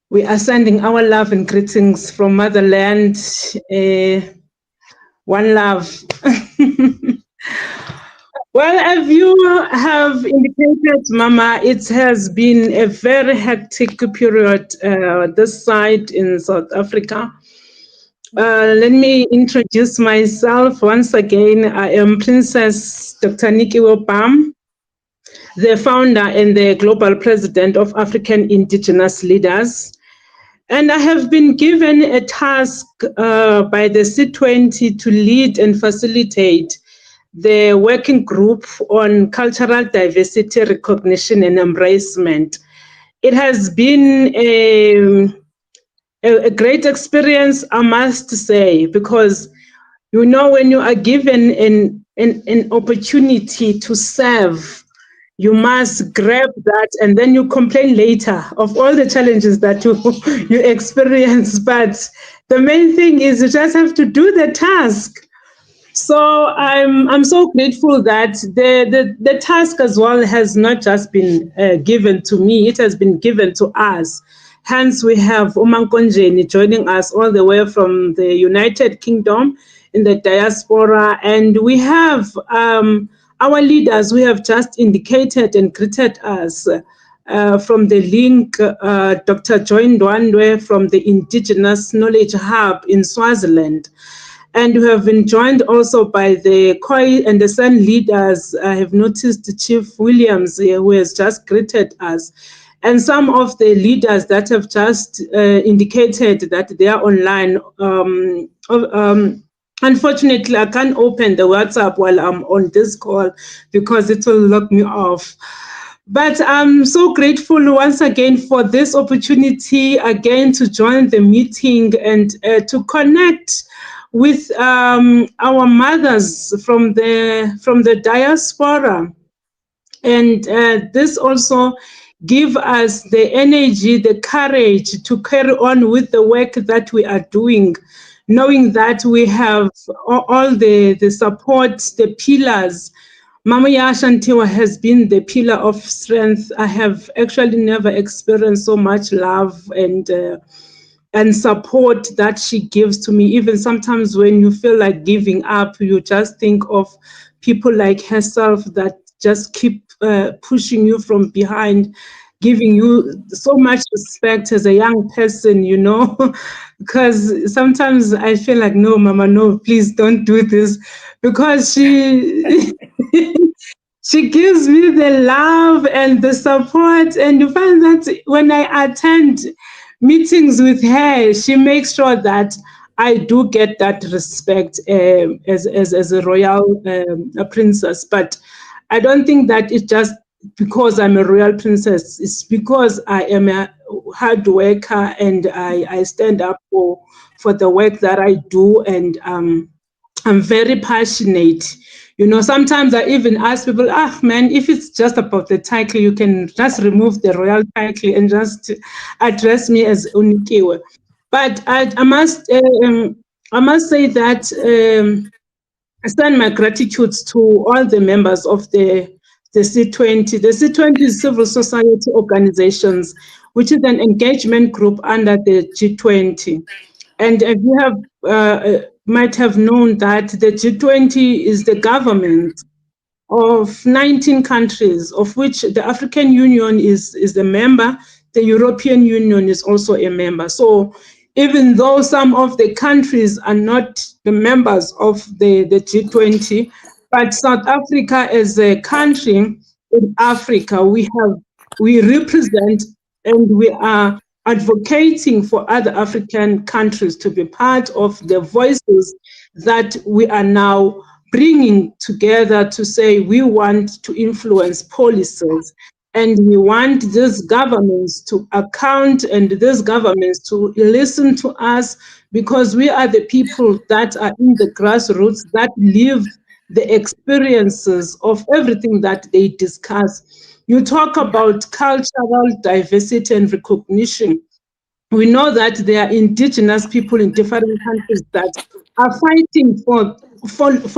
We are sending our love and greetings from motherland. One love. Well, as you have indicated, Mama, it has been a very hectic period this side in South Africa. Let me introduce myself once again. I am Princess Dr. Nikiwe Bam, the founder and the global president of African Indigenous Leaders. And I have been given a task by the C20 to lead and facilitate the working group on cultural diversity recognition and embracement. It has been a great experience, I must say, because when you are given an opportunity to serve, you must grab that, and then you complain later of all the challenges that you experience. But the main thing is you just have to do the task. So I'm so grateful that the task as well has not just been given to me; it has been given to us. Hence, we have Umankonjeni joining us all the way from the United Kingdom in the diaspora, and we have our leaders who have just indicated and greeted us. From the link, Dr. Joy Ndwandwe from the Indigenous Knowledge Hub in Swaziland. And we have been joined also by the Khoi and the San leaders. I have noticed Chief Williams here, who has just greeted us. And some of the leaders that have just indicated that they are online. Unfortunately, I can't open the WhatsApp while I'm on this call because it will lock me off. But I'm so grateful once again for this opportunity again to join the meeting and to connect with our mothers from the diaspora. And this also give us the energy, the courage to carry on with the work that we are doing, knowing that we have all the support, the pillars. Mama Ashantewaa has been the pillar of strength. I have actually never experienced so much love and support that she gives to me. Even sometimes when you feel like giving up, you just think of people like herself that just keep pushing you from behind, giving you so much respect as a young person, you know, because sometimes I feel like, no, Mama, no, please don't do this, because she she gives me the love and the support. And you find that when I attend meetings with her, she makes sure that I do get that respect as a royal a princess. But I don't think that it's just because I'm a royal princess. It's because I am a hard worker and I stand up for the work that I do. And I'm very passionate. You know, sometimes I even ask people, man, if it's just about the title, you can just remove the royal title and just address me as Unikiwe. But I must say that I send my gratitude to all the members of the C20. The C20 is civil society organizations, which is an engagement group under the G20. And you have might have known that the G20 is the government of 19 countries, of which the African Union is a member, the European Union is also a member. So even though some of the countries are not the members of the G20, but South Africa as a country in Africa, we represent and we are advocating for other African countries to be part of the voices that we are now bringing together to say we want to influence policies and we want these governments to account and these governments to listen to us, because we are the people that are in the grassroots that live the experiences of everything that they discuss. You talk about cultural diversity and recognition. We know that there are indigenous people in different countries that are fighting for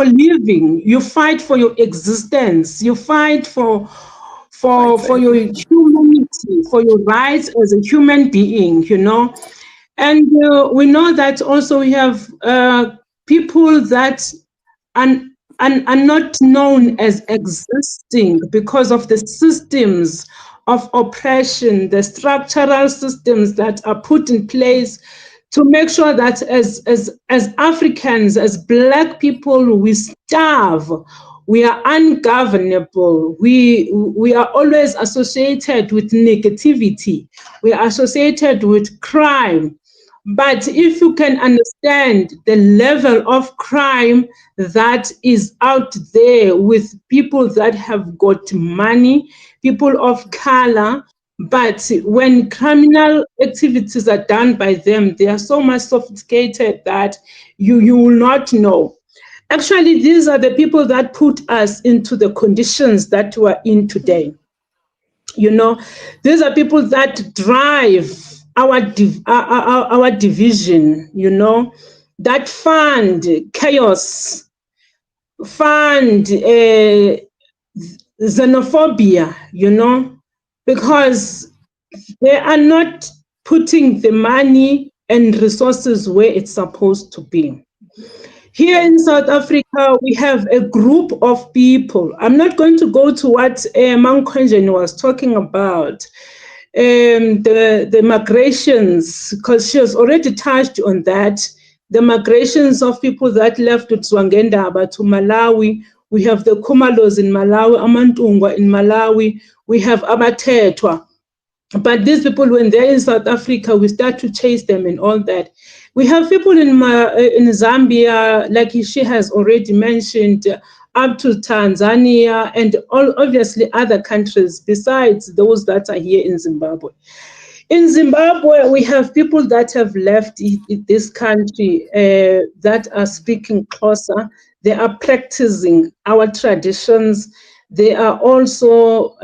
living. You fight for your existence. You fight for your humanity, for your rights as a human being, you know. And we know that also we have people that are not known as existing because of the systems of oppression, the structural systems that are put in place to make sure that as Africans, as Black people, we starve. We are ungovernable. We are always associated with negativity. We are associated with crime. But if you can understand the level of crime that is out there with people that have got money, people of color, but when criminal activities are done by them, they are so much sophisticated that you will not know. Actually, these are the people that put us into the conditions that we're in today. You know, these are people that drive our division, you know, that fund chaos, fund xenophobia, because they are not putting the money and resources where it's supposed to be. Here in South Africa, we have a group of people. I'm not going to go to what Mankonjeni was talking about, the migrations, because she has already touched on that. The migrations of people that left Tswangendaba to Malawi. We have the Kumalos in Malawi, Amantungwa in Malawi. We have Abatetwa. But these people, when they're in South Africa, we start to chase them and all that. We have people in Zambia, like she has already mentioned, up to Tanzania and obviously other countries besides those that are here in Zimbabwe. In Zimbabwe, we have people that have left this country that are speaking Xhosa. They are practicing our traditions. They are also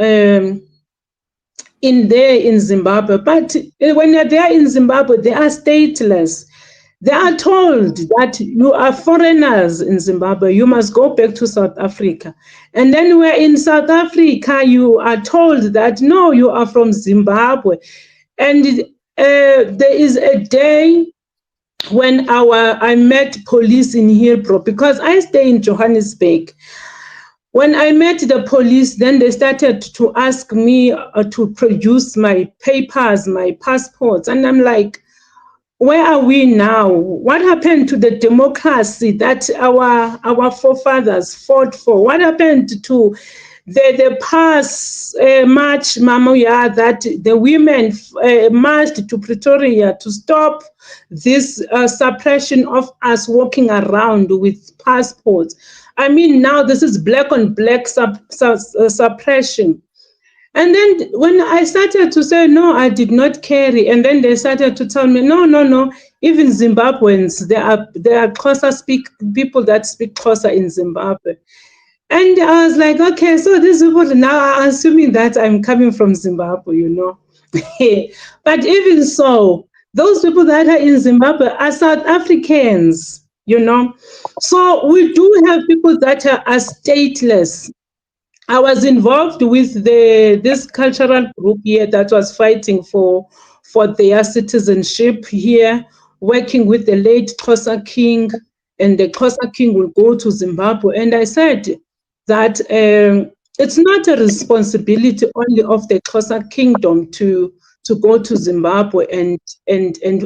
in Zimbabwe, but when they're there in Zimbabwe, they are stateless. They are told that you are foreigners in Zimbabwe, you must go back to South Africa. And then we're in South Africa, you are told that no, you are from Zimbabwe. And there is a day when I met police in Hillbrow, because I stay in Johannesburg. When I met the police, then they started to ask me to produce my papers, my passports. And I'm like, where are we now? What happened to the democracy that our forefathers fought for? What happened to the past march, Mamuya, that the women marched to Pretoria to stop this suppression of us walking around with passports? I mean, now this is black on black suppression. And then when I started to say, no, I did not carry, and then they started to tell me, no, even Zimbabweans, there are Xhosa people that speak Xhosa in Zimbabwe. And I was like, okay, so these people now are assuming that I'm coming from Zimbabwe, But even so, those people that are in Zimbabwe are South Africans, So we do have people that are stateless. I was involved with this cultural group here that was fighting for their citizenship here, working with the late Xhosa King, and the Xhosa King will go to Zimbabwe. And I said that it's not a responsibility only of the Xhosa Kingdom to go to Zimbabwe and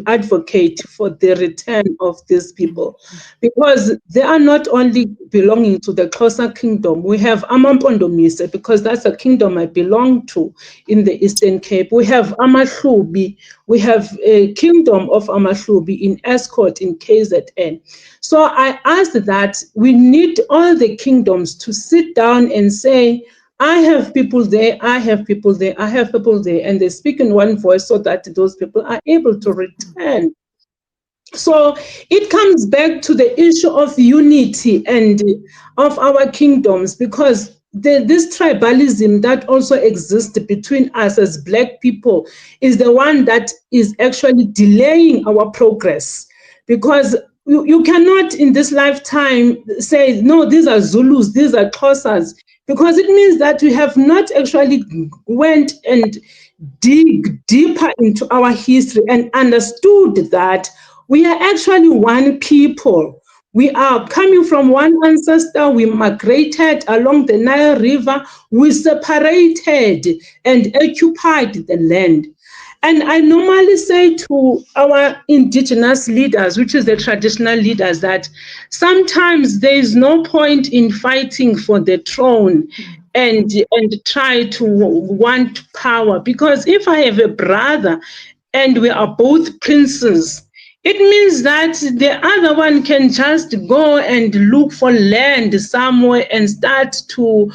advocate for the return of these people, because they are not only belonging to the Xhosa Kingdom. We have Amampondomise, because that's a kingdom I belong to in the Eastern Cape. We have Amahlubi. We have a kingdom of Amahlubi in Escort in KZN. So I asked that we need all the kingdoms to sit down and say, I have people there, I have people there, I have people there, and they speak in one voice so that those people are able to return. So it comes back to the issue of unity and of our kingdoms, because this tribalism that also exists between us as Black people is the one that is actually delaying our progress, because you cannot in this lifetime say, no, these are Zulus, these are Xhosas, because it means that we have not actually went and dig deeper into our history and understood that we are actually one people. We are coming from one ancestor. We migrated along the Nile River. We separated and occupied the land. And I normally say to our indigenous leaders, which is the traditional leaders, that sometimes there is no point in fighting for the throne and try to want power. Because if I have a brother and we are both princes, it means that the other one can just go and look for land somewhere and start to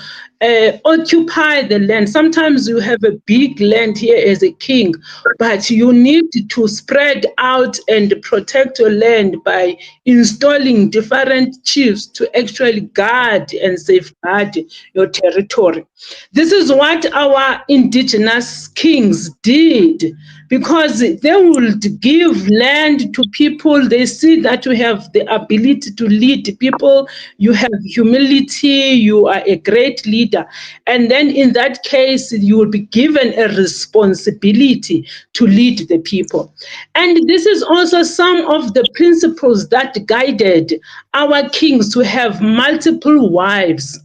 occupy the land. Sometimes you have a big land here as a king, but you need to spread out and protect your land by installing different chiefs to actually guard and safeguard your territory. This is what our indigenous kings did, because they would give land to people. They see that you have the ability to lead people, you have humility, you are a great leader. And then in that case, you will be given a responsibility to lead the people. And this is also some of the principles that guided our kings to have multiple wives.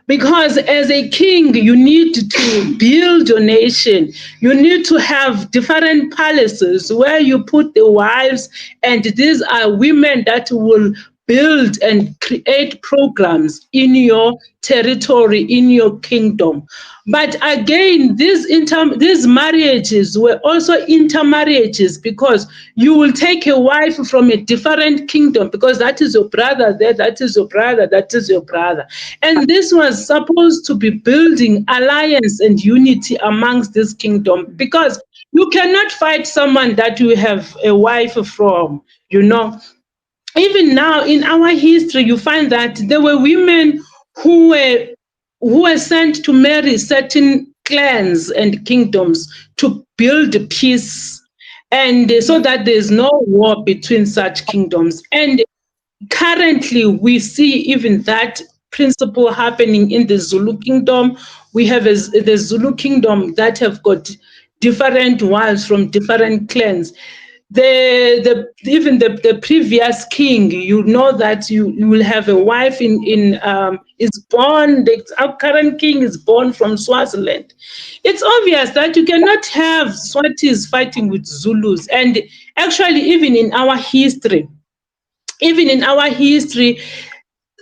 Because as a king, you need to build your nation. You need to have different palaces where you put the wives, and these are women that will build and create programs in your territory, in your kingdom. But again, these marriages were also intermarriages, because you will take a wife from a different kingdom, because that is your brother there, that is your brother, that is your brother. And this was supposed to be building alliance and unity amongst this kingdom, because you cannot fight someone that you have a wife from. Even now in our history, you find that there were women who were sent to marry certain clans and kingdoms to build peace, and so that there's no war between such kingdoms. And currently, we see even that principle happening in the Zulu kingdom. We have the Zulu kingdom that have got different wives from different clans. Even the previous king, that you will have a wife is born. Our current king is born from Swaziland. It's obvious that you cannot have Swatis fighting with Zulus. And actually, even in our history,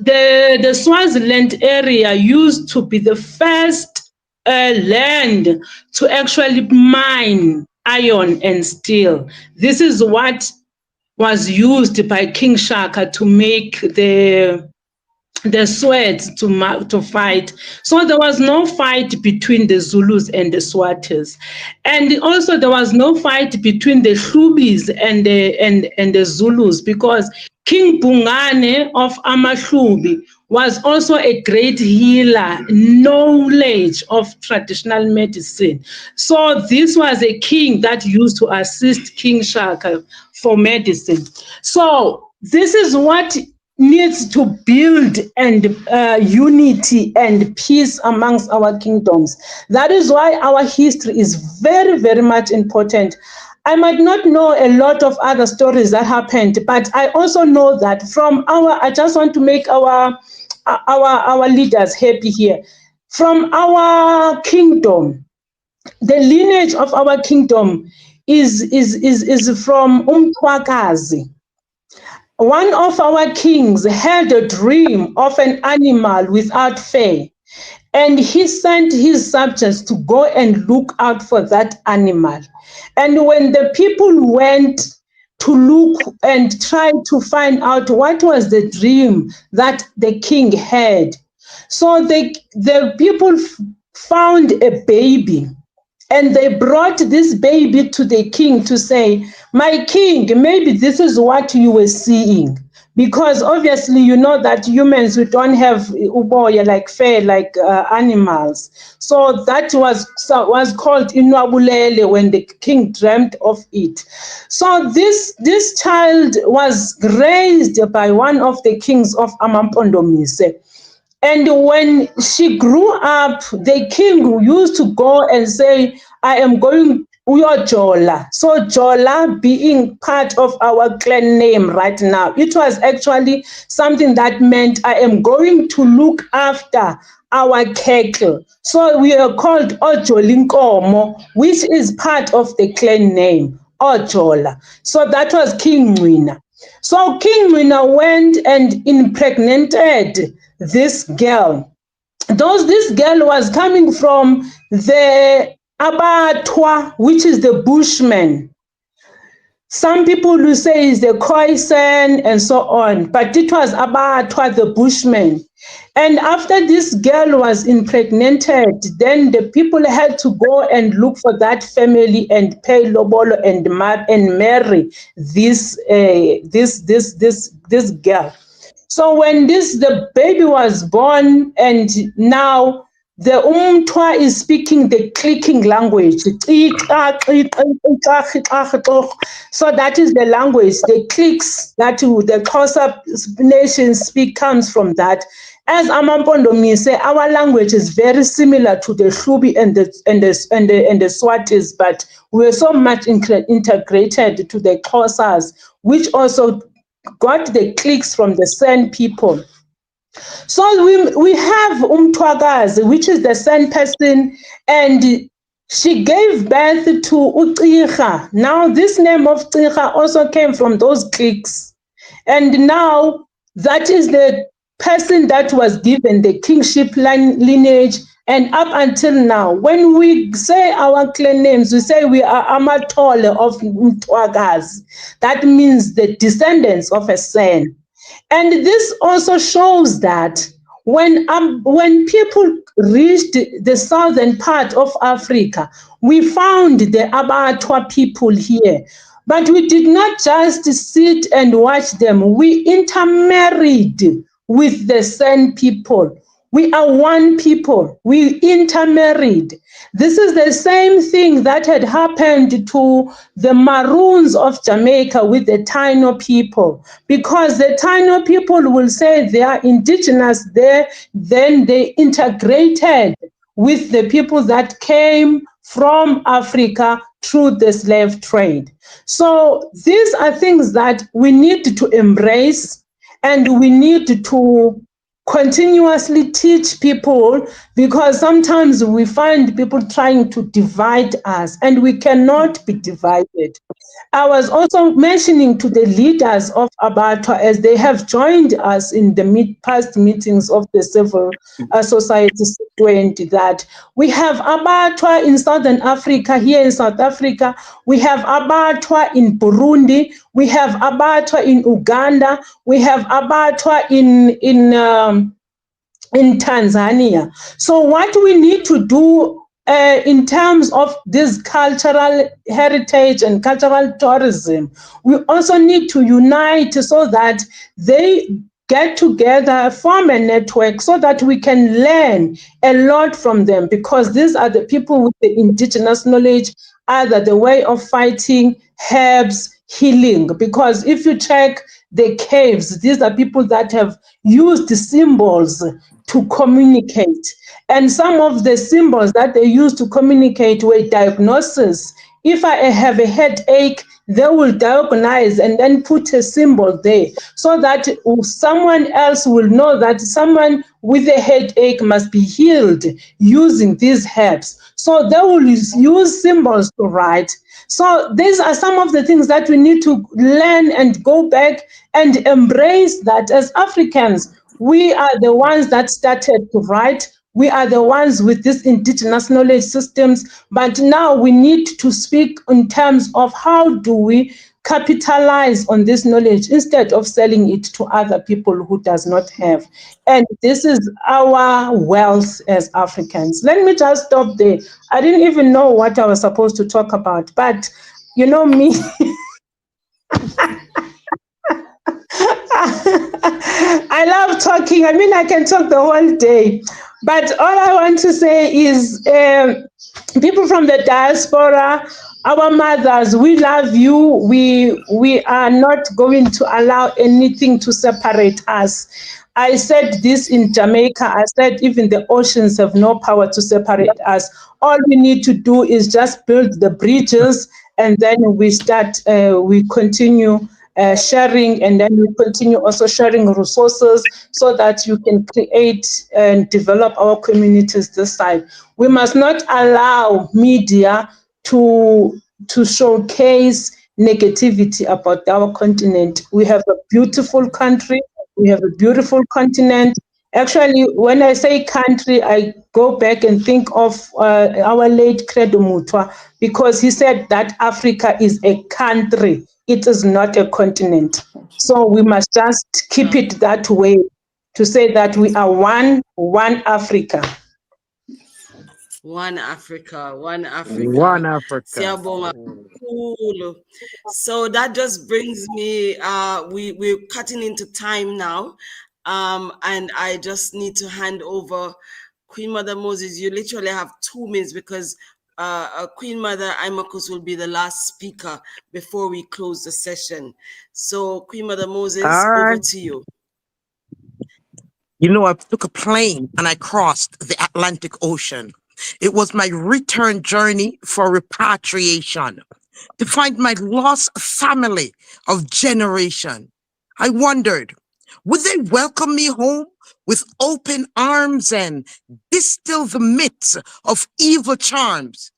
the Swaziland area used to be the first land to actually mine iron and steel. This is what was used by King Shaka to make the Swedes to fight. So there was no fight between the Zulus and the Swatis. And also there was no fight between the Hlubis and the Zulus, because King Bungane of Amahlubi was also a great healer, knowledge of traditional medicine. So this was a king that used to assist King Shaka for medicine. So this is what needs to build and unity and peace amongst our kingdoms. That is why our history is very, very much important. I might not know a lot of other stories that happened, but I also know that I just want to make our leaders happy here. From our kingdom, the lineage of our kingdom is from Umthwakazi. One of our kings had a dream of an animal without fear, and he sent his subjects to go and look out for that animal. And when the people went to look and try to find out what was the dream that the king had, so the people found a baby. And they brought this baby to the king to say, "My king, maybe this is what you were seeing." Because obviously, you know that humans, we don't have uboya like fair, like animals. So that was called Inwabulele when the king dreamt of it. So this child was raised by one of the kings of Amampondomise. And when she grew up, the king used to go and say, "I am going Uyojola." So Jola being part of our clan name right now, it was actually something that meant I am going to look after our cattle. So we are called Ojolinkomo, which is part of the clan name, Ojola. So that was King Mwina. So King Mwina went and impregnated this girl. This girl was coming from the Abatwa, which is the Bushmen. Some people will say it's the Khoisan and so on, but it was Abatwa, the Bushmen. And after this girl was impregnated, then the people had to go and look for that family and pay lobolo and marry this girl. So when the baby was born, and now the Umtwa is speaking the clicking language. So that is the language. The clicks that the Xhosa nation speak comes from that. As Amampondomi say, our language is very similar to the Hlubi and the Swatis, but we're so much integrated to the Xhosas, which also got the clicks from the San people. So we have Umtwagazi, which is the San person, and she gave birth to Utriha. Now this name of Triha also came from those cliques. And now that is the person that was given the kingship lineage. And up until now, when we say our clan names, we say we are Amatole of Mtwagazi. That means the descendants of a San. And this also shows that when people reached the southern part of Africa, we found the Abatwa people here. But we did not just sit and watch them. We intermarried with the San people. We are one people. We intermarried. This is the same thing that had happened to the Maroons of Jamaica with the Taino people, because the Taino people will say they are indigenous there, then they integrated with the people that came from Africa through the slave trade. So these are things that we need to embrace, and we need to continuously teach people, because sometimes we find people trying to divide us, and we cannot be divided. I was also mentioning to the leaders of Abatwa, as they have joined us in the past meetings of the Civil Society 20, that we have Abatwa in Southern Africa, here in South Africa, we have Abatwa in Burundi, we have Abatwa in Uganda, we have Abatwa in Tanzania. So what we need to do in terms of this cultural heritage and cultural tourism, we also need to unite so that they get together, form a network so that we can learn a lot from them, because these are the people with the indigenous knowledge, either the way of fighting, herbs, healing. Because if you check the caves, these are people that have used symbols to communicate. And some of the symbols that they used to communicate were diagnosis. If I have a headache, they will diagnose and then put a symbol there, so that someone else will know that someone with a headache must be healed using these herbs. So they will use symbols to write. So these are some of the things that we need to learn and go back and embrace, that as Africans, we are the ones that started to write. We are the ones with these indigenous knowledge systems, but now we need to speak in terms of how do we capitalize on this knowledge instead of selling it to other people who does not have. And this is our wealth as Africans. Let me just stop there. I didn't even know what I was supposed to talk about, but you know me. I love talking. I mean, I can talk the whole day. But all I want to say is people from the diaspora, our mothers, we love you. We are not going to allow anything to separate us. I said this in Jamaica. I said even the oceans have no power to separate us. All we need to do is just build the bridges, and then we continue sharing, and then we continue also sharing resources so that you can create and develop our communities this side. We must not allow media to showcase negativity about our continent. We have a beautiful country. We have a beautiful continent. Actually, when I say country, I go back and think of our late Credo Mutwa, because he said that Africa is a country. it is not a continent. So we must just keep it that way, to say that we are one Africa. One Africa, one One Africa. Africa. Siyabonga kakhulu. So that just brings me, we're cutting into time now. And I just need to hand over Queen Mother Moses. You literally have 2 minutes because Queen Mother Imakos will be the last speaker before we close the session. So Queen Mother Moses, All over right. to you. You know, I took a plane and I crossed the Atlantic Ocean. It was my return journey for repatriation, to find my lost family of generation. I wondered, would they welcome me home with open arms and distill the myths of evil charms?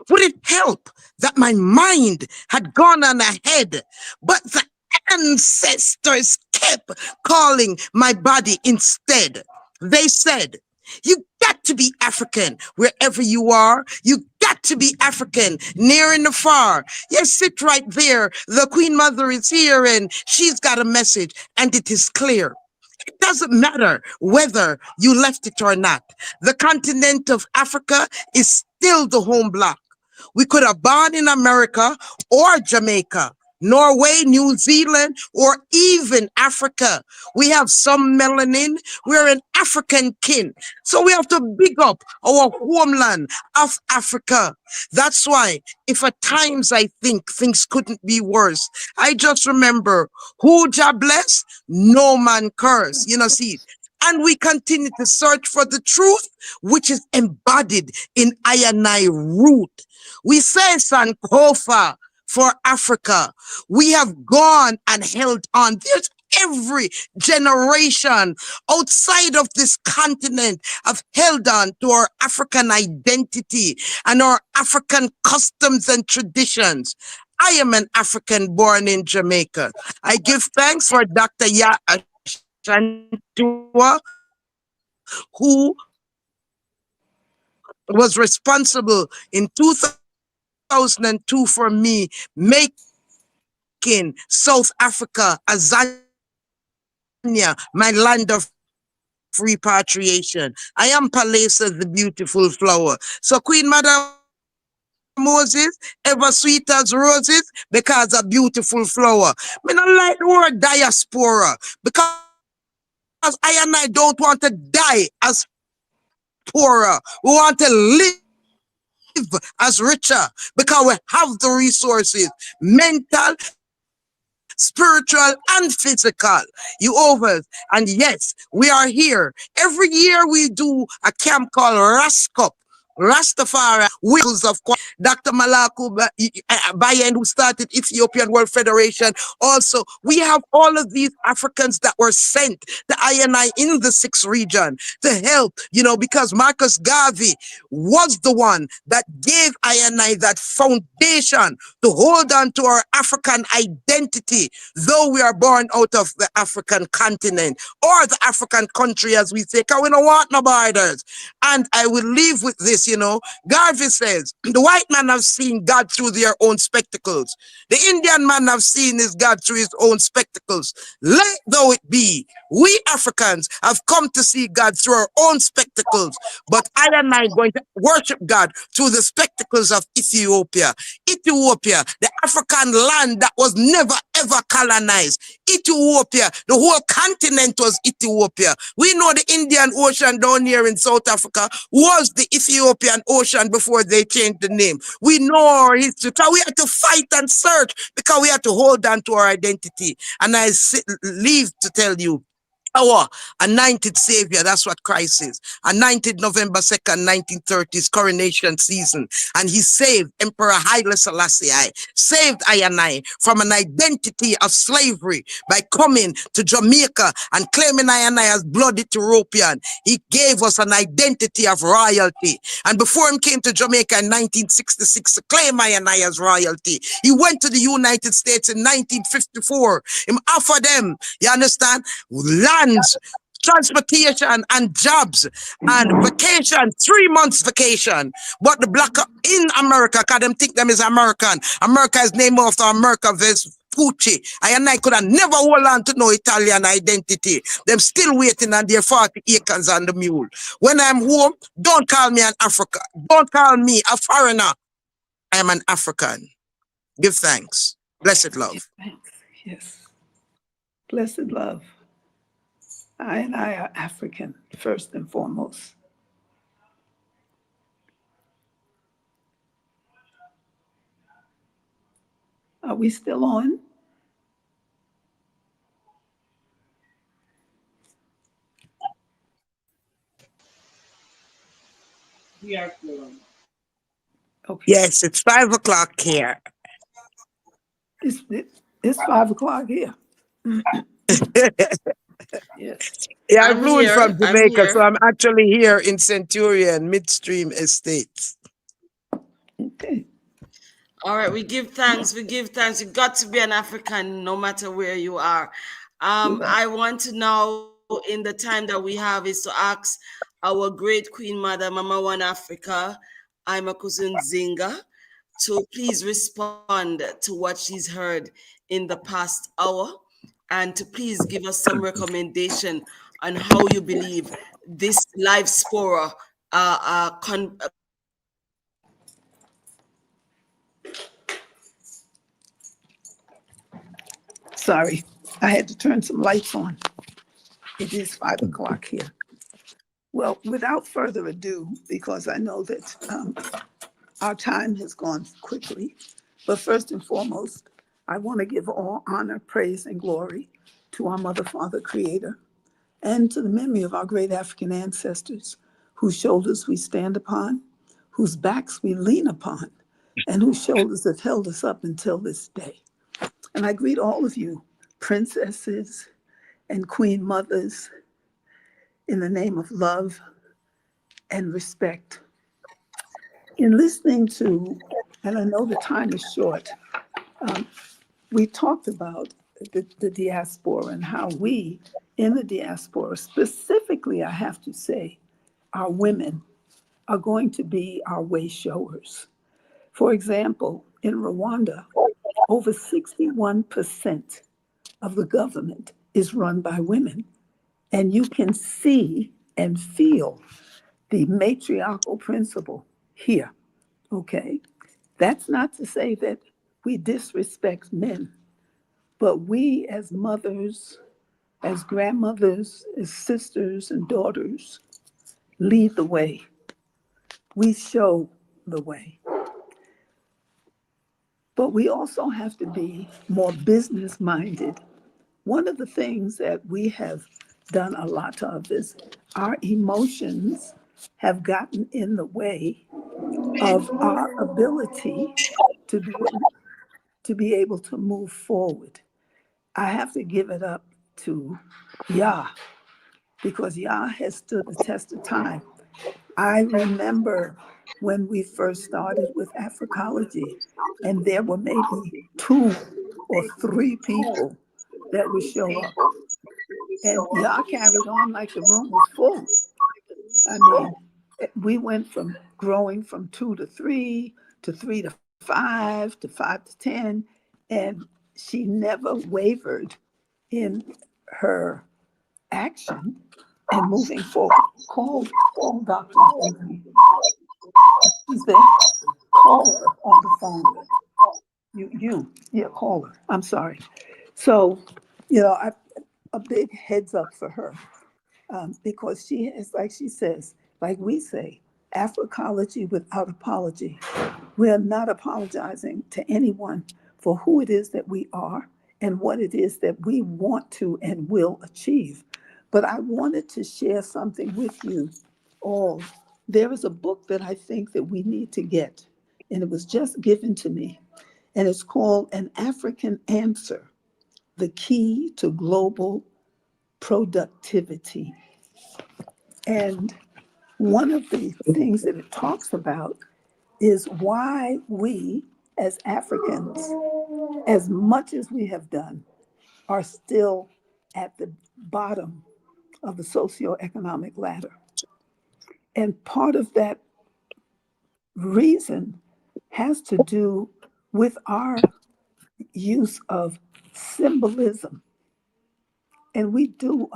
Would it help that my mind had gone on ahead, but the ancestors kept calling my body instead? They said, you got to be African wherever you are. You got to be African near and far. Yes, sit right there. The Queen Mother is here and she's got a message, and it is clear. It doesn't matter whether you left it or not. The continent of Africa is still the home block. We could have born in America or Jamaica, Norway, New Zealand, or even Africa. We have some melanin. We're an African kin. So we have to big up our homeland of Africa. That's why if at times I think things couldn't be worse, I just remember who Jah bless, no man curse. You know, see, and we continue to search for the truth, which is embodied in I and I root. We say Sankofa for Africa. We have gone and held on. There's every generation outside of this continent have held on to our African identity and our African customs and traditions. I am an African born in Jamaica. I give thanks for Dr. Ashantewaa, who was responsible in 2002 for me making South Africa, Azania, my land of repatriation. I am Palesa, the beautiful flower. So Queen Mother Moses, ever sweet as roses, because a beautiful flower. Me not like the word diaspora, because I and I don't want to die as poorer. We want to live as richer because we have the resources, mental, spiritual, and physical. You overs. And yes, we are here. Every year we do a camp called Raskop. Rastafari, Wheels of Dr. Malaku Bayen, who started Ethiopian World Federation. Also, we have all of these Africans that were sent to I in the 6th region to help, you know, because Marcus Garvey was the one that gave I that foundation to hold on to our African identity, though we are born out of the African continent or the African country, as we say, because we don't want no borders. And I will leave with this. You know, Garvey says, the white man have seen God through their own spectacles. The Indian man have seen his God through his own spectacles. Let though it be, we Africans have come to see God through our own spectacles. But I and I going to worship God through the spectacles of Ethiopia. Ethiopia, the African land that was never ever colonized. Ethiopia, the whole continent was Ethiopia. We know the Indian Ocean down here in South Africa was the Ethiopian Ocean before they changed the name. We know our history. So we had to fight and search because we had to hold on to our identity. And I leave to tell you, our anointed savior, that's what Christ is. Anointed November 2nd, 1930s, coronation season. And he saved Emperor Haile Selassie, saved I from an identity of slavery by coming to Jamaica and claiming I as blood Ethiopian. He gave us an identity of royalty. And before he came to Jamaica in 1966 to claim I as royalty, he went to the United States in 1954. He offered them, you understand, lands, transportation and jobs and vacation, 3 months vacation. But the black in America, because them think them is American. America is named after America Pucci. I could have never hold on to no Italian identity. Them still waiting on their 40 acres on the mule. When I'm home, don't call me an African. Don't call me a foreigner. I am an African. Give thanks. Blessed love. Thanks. Yes. Blessed love. I and I are African, first and foremost. Are we still on? We are still on. Okay. Yes, it's 5 o'clock here. It's 5 o'clock here. Yes. Yeah, I I'm flew in here. from I'm Jamaica, so here. I'm actually here in Centurion, Midstream Estates. Okay. All right, we give thanks. We give thanks. You got to be an African no matter where you are. I want to now, in the time that we have, is to ask our great Queen Mother, Mama One Africa, I'm a cousin Zinga, to please respond to what she's heard in the past hour and to please give us some recommendation on how you believe this live spora Sorry, I had to turn some lights on. It is 5 o'clock here. Well, without further ado, because I know that our time has gone quickly, but first and foremost, I want to give all honor, praise, and glory to our Mother, Father, Creator, and to the memory of our great African ancestors, whose shoulders we stand upon, whose backs we lean upon, and whose shoulders have held us up until this day. And I greet all of you, princesses and queen mothers, in the name of love and respect. In listening to, and I know the time is short, we talked about the diaspora and how we in the diaspora, specifically, I have to say, our women are going to be our way showers. For example, in Rwanda, over 61% of the government is run by women. And you can see and feel the matriarchal principle here, okay? That's not to say that we disrespect men, but we as mothers, as grandmothers, as sisters and daughters, lead the way. We show the way. But we also have to be more business-minded. One of the things that we have done a lot of is our emotions have gotten in the way of our ability to be able to move forward. I have to give it up to Yah, because Yah has stood the test of time. I remember when we first started with Afrikology, and there were maybe 2 or 3 people that would show up. And Yah carried on like the room was full. I mean, we went from growing from 2 to 3 to 3 to 5 to 5 to 10, and she never wavered in her action and moving forward. Call Dr. She's there. Call her on the phone. Yeah, call her. I'm sorry. So, a big heads up for her, because she is, like she says, like we say, Afrikology without apology. We are not apologizing to anyone for who it is that we are and what it is that we want to and will achieve. But I wanted to share something with you all. There is a book that I think that we need to get, and it was just given to me, and it's called An African Answer: The Key to Global Productivity. And one of the things that it talks about is why we as Africans, as much as we have done, are still at the bottom of the socioeconomic ladder. And part of that reason has to do with our use of symbolism. And we do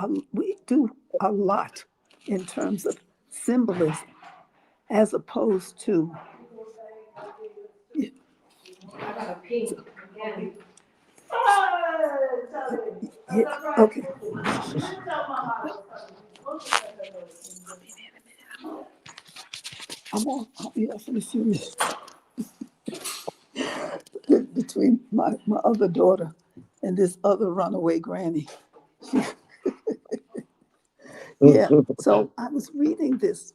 a lot in terms of symbolism, as opposed to, yeah, okay. I'll be off in a few minutes. Between my other daughter and this other runaway granny. Yeah. So I was reading this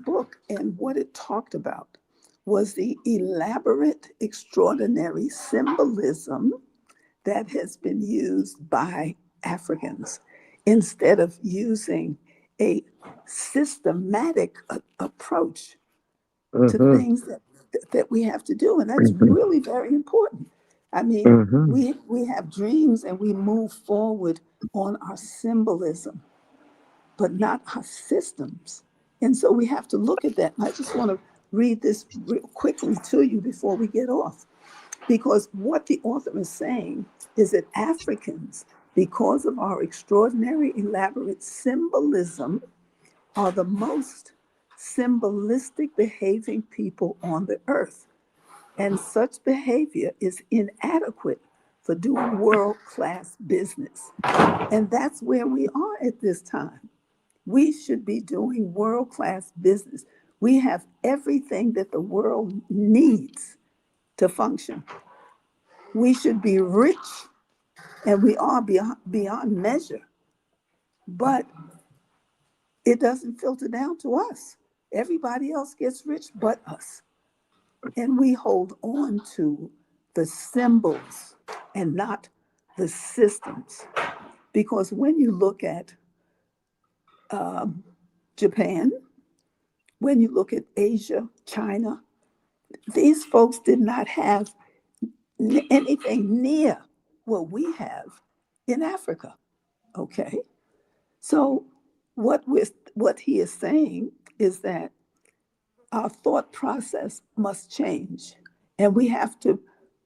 book, and what it talked about was the elaborate, extraordinary symbolism that has been used by Africans instead of using a systematic approach to things that we have to do. And that's really very important. I mean, we have dreams and we move forward on our symbolism, but not our systems. And so we have to look at that. And I just want to read this real quickly to you before we get off, because what the author is saying is that Africans, because of our extraordinary, elaborate symbolism, are the most symbolistic behaving people on the earth. And such behavior is inadequate for doing world-class business. And that's where we are at this time. We should be doing world-class business. We have everything that the world needs to function. We should be rich, and we are beyond measure. But it doesn't filter down to us. Everybody else gets rich but us. And we hold on to the symbols and not the systems. Because when you look at Japan, when you look at Asia, China, these folks did not have anything near what we have in Africa. Okay? So what he is saying is that our thought process must change, and we have to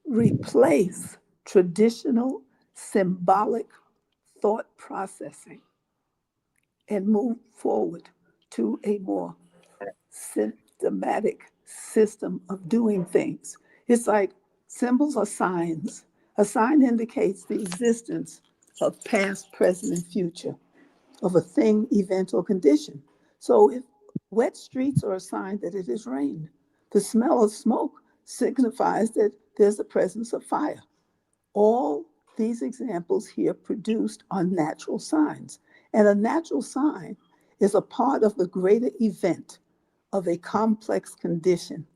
replace traditional symbolic thought processing and move forward to a more systematic system of doing things. It's like symbols are signs. A sign indicates the existence of past, present, and future, of a thing, event, or condition. So if wet streets are a sign that it has rained, the smell of smoke signifies that there's the presence of fire. All these examples here produced are natural signs. And a natural sign is a part of the greater event of a complex condition,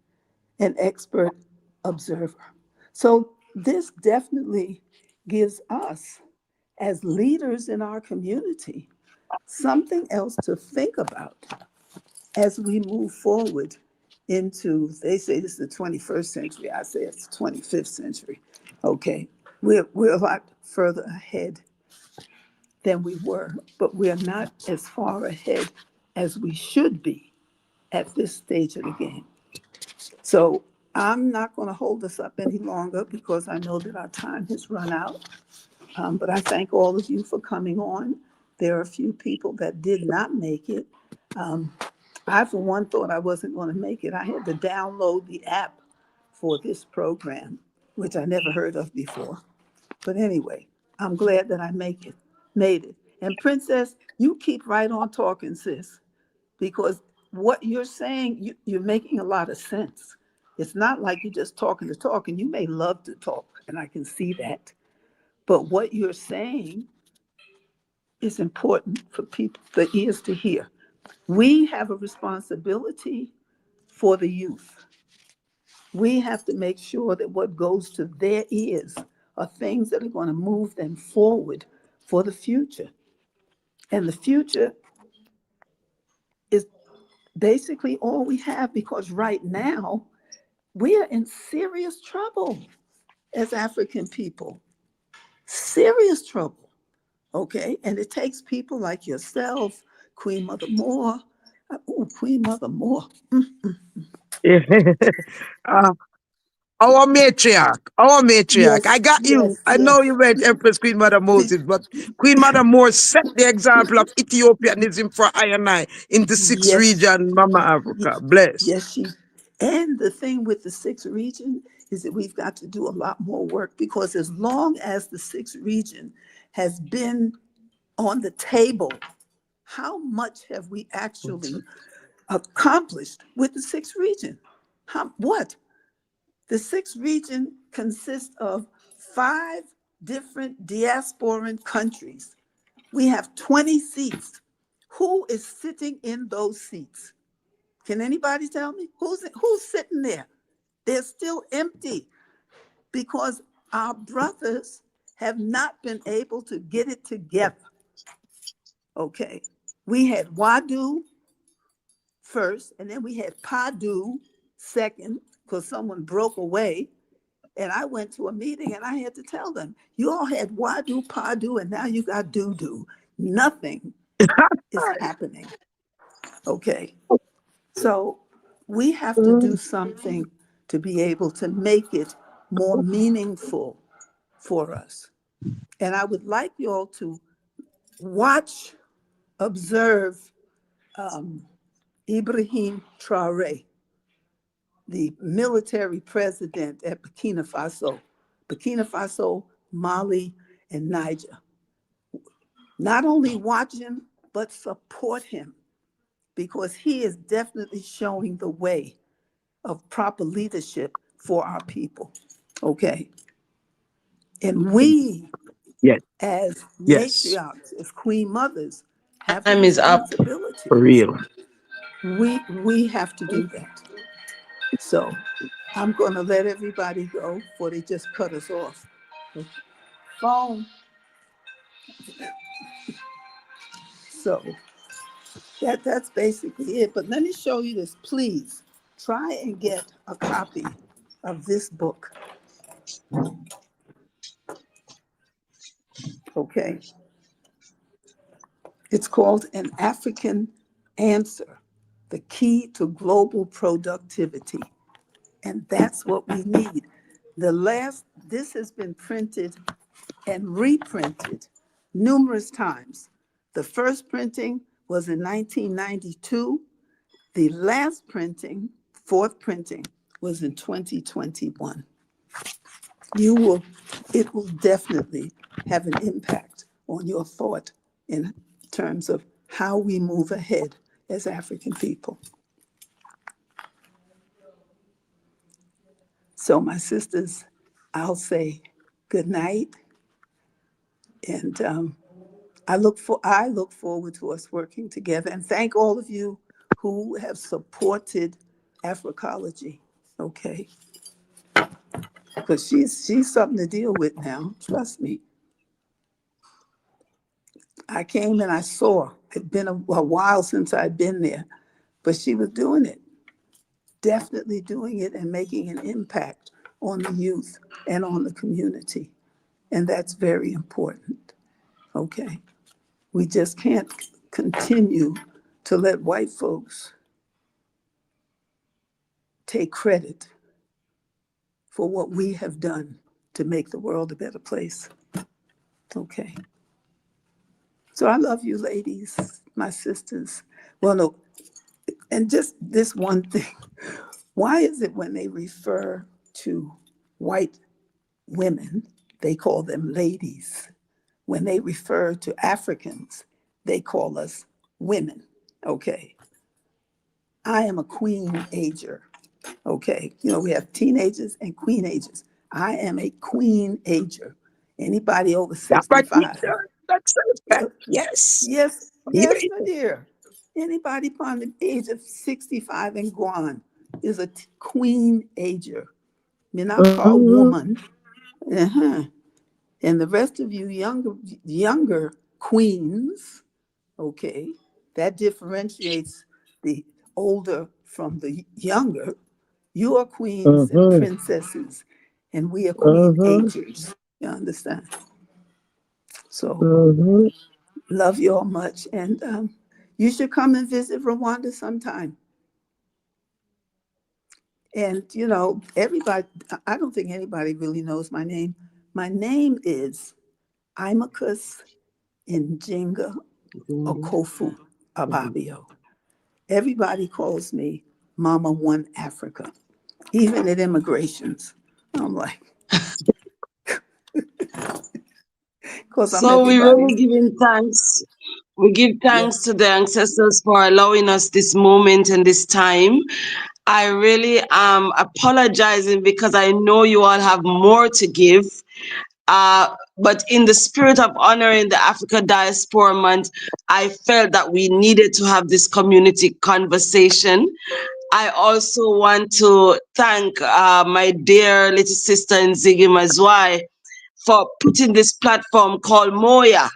an expert observer. So this definitely gives us, as leaders in our community, something else to think about as we move forward into, they say this is the 21st century, I say it's the 25th century. Okay, we're a lot further ahead than we were, but we're not as far ahead as we should be at this stage of the game. So I'm not going to hold this up any longer because I know that our time has run out. But I thank all of you for coming on. There are a few people that did not make it. I, for one, thought I wasn't going to make it. I had to download the app for this program, which I never heard of before. But anyway, I'm glad that I made it. And Princess, you keep right on talking, sis, because what you're saying, you're making a lot of sense. It's not like you're just talking to talk, and you may love to talk, and I can see that. But what you're saying is important for people, the ears to hear. We have a responsibility for the youth. We have to make sure that what goes to their ears are things that are going to move them forward for the future. And the future is basically all we have, because right now we are in serious trouble as African people. Serious trouble. Okay, and it takes people like yourself, Queen Mother Moore. Oh, Queen Mother Moore. uh, Our matriarch. Our matriarch. I Yes, got you. yes, I know yes. you meant Empress Queen Mother Be- Moses, but Queen Mother Moore set the example of Ethiopianism for I and I in the sixth yes, region, Mama Africa. Bless. yes, she. And the thing with the sixth region is that we've got to do a lot more work, because as long as the sixth region has been on the table, how much have we actually accomplished with the sixth region? What? The sixth region consists of 5 different diasporan countries. We have 20 seats. Who is sitting in those seats? Can anybody tell me? Who's sitting there? They're still empty because our brothers have not been able to get it together. Okay. We had Wadu first, and then we had Padu second, because someone broke away. And I went to a meeting and I had to tell them, you all had Wadu, Padu, and now you got Dudu. Nothing is happening. Okay. So we have to do something to be able to make it more meaningful for us. And I would like you all to watch, observe Ibrahim Traoré, the military president at Burkina Faso, Mali, and Niger. Not only watch him, but support him, because he is definitely showing the way of proper leadership for our people. Okay. And we, Yes. as Yes. matriarchs, as queen mothers, have a Time is up. responsibility. For real. We have to do that. So I'm going to let everybody go before they just cut us off. Phone. So that's basically it. But let me show you this. Please try and get a copy of this book. Okay. It's called An African Answer, the Key to Global Productivity. And that's what we need. This has been printed and reprinted numerous times. The first printing was in 1992. The last printing, fourth printing, was in 2021. It will definitely have an impact on your thought in terms of how we move ahead as African people. So my sisters, I'll say good night. And I look forward to us working together, and thank all of you who have supported Afrikology, okay? Because she's something to deal with now, trust me. I came and I saw, it'd been a while since I'd been there, but she was doing it, definitely doing it and making an impact on the youth and on the community. And that's very important, okay? We just can't continue to let white folks take credit for what we have done to make the world a better place. Okay. So I love you ladies, my sisters. Well, no, and just this one thing. Why is it when they refer to white women, they call them ladies? When they refer to Africans, they call us women. Okay. I am a queen ager. Okay. You know, we have teenagers and queen agers. I am a queen ager. Anybody over 65. That's yes. Yes, yes, my dear. Anybody upon the age of 65 and gone is a queen ager. You're not called woman. Uh-huh. And the rest of you younger queens, okay, that differentiates the older from the younger. You are queens and princesses, and we are queen agers. You understand? So love you all much. And you should come and visit Rwanda sometime. And, you know, everybody, I don't think anybody really knows my name. My name is Imacus Njinga Okofu Ababio. Everybody calls me Mama One Africa, even at immigrations. I'm like, because I'm So we really everybody's. giving thanks. We give thanks Yes. to the ancestors for allowing us this moment and this time. I really am apologizing because I know you all have more to give. But in the spirit of honoring the Africa Diaspora Month, I felt that we needed to have this community conversation. I also want to thank my dear little sister Nzigi Mazwai for putting this platform called Moya.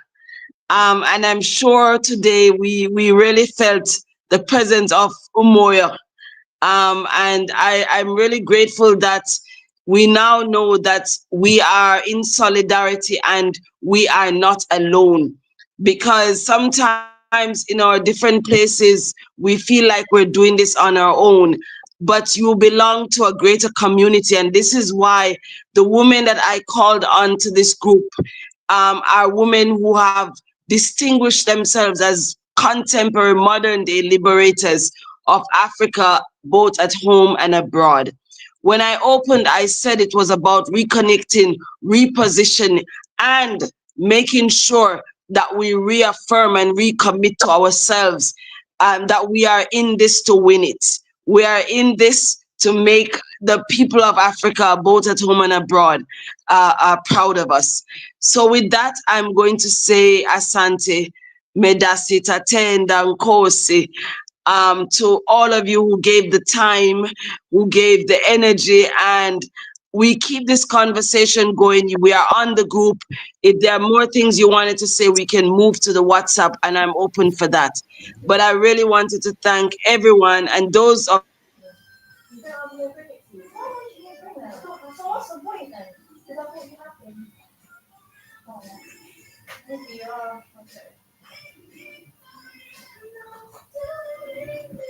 And I'm sure today we really felt the presence of Umoya. And I'm really grateful that we now know that we are in solidarity and we are not alone. Because sometimes in our different places, we feel like we're doing this on our own. But you belong to a greater community. And this is why the women that I called on to this group are women who have distinguished themselves as contemporary modern day liberators of Africa, both at home and abroad. When I opened, I said it was about reconnecting, repositioning, and making sure that we reaffirm and recommit to ourselves that we are in this to win it. We are in this to make the people of Africa, both at home and abroad, are proud of us. So with that, I'm going to say Asante, Medasi, Tatenda, Nkosi, to all of you who gave the time, who gave the energy, and we keep this conversation going. We are on the group. If there are more things you wanted to say, we can move to the WhatsApp, and I'm open for that. But I really wanted to thank everyone and those of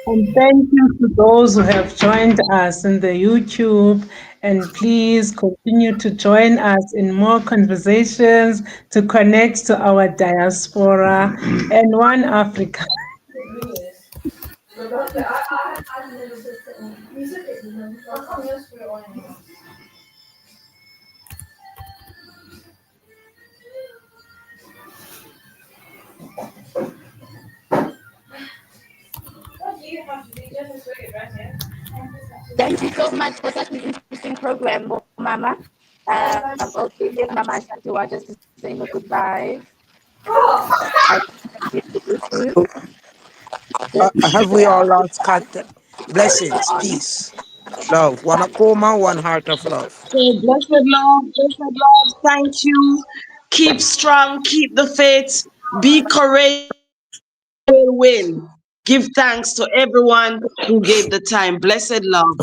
And thank you to those who have joined us in the YouTube. And please continue to join us in more conversations to connect to our diaspora and One Africa. Thank you so much for such an interesting program, Mama. Okay, here's Mama Ashantewaa just to say my goodbye. Have we all lost contact? Blessings, peace, love. One Akoma, one heart of love. So blessed love, thank you. Keep strong, keep the faith, be courageous, will win. Give thanks to everyone who gave the time. Blessed love.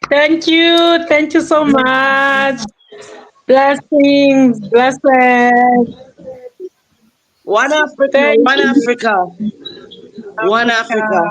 Thank you. Thank you so much. Blessings. Blessings. One Africa, Thank one you, Africa, one Africa. Africa.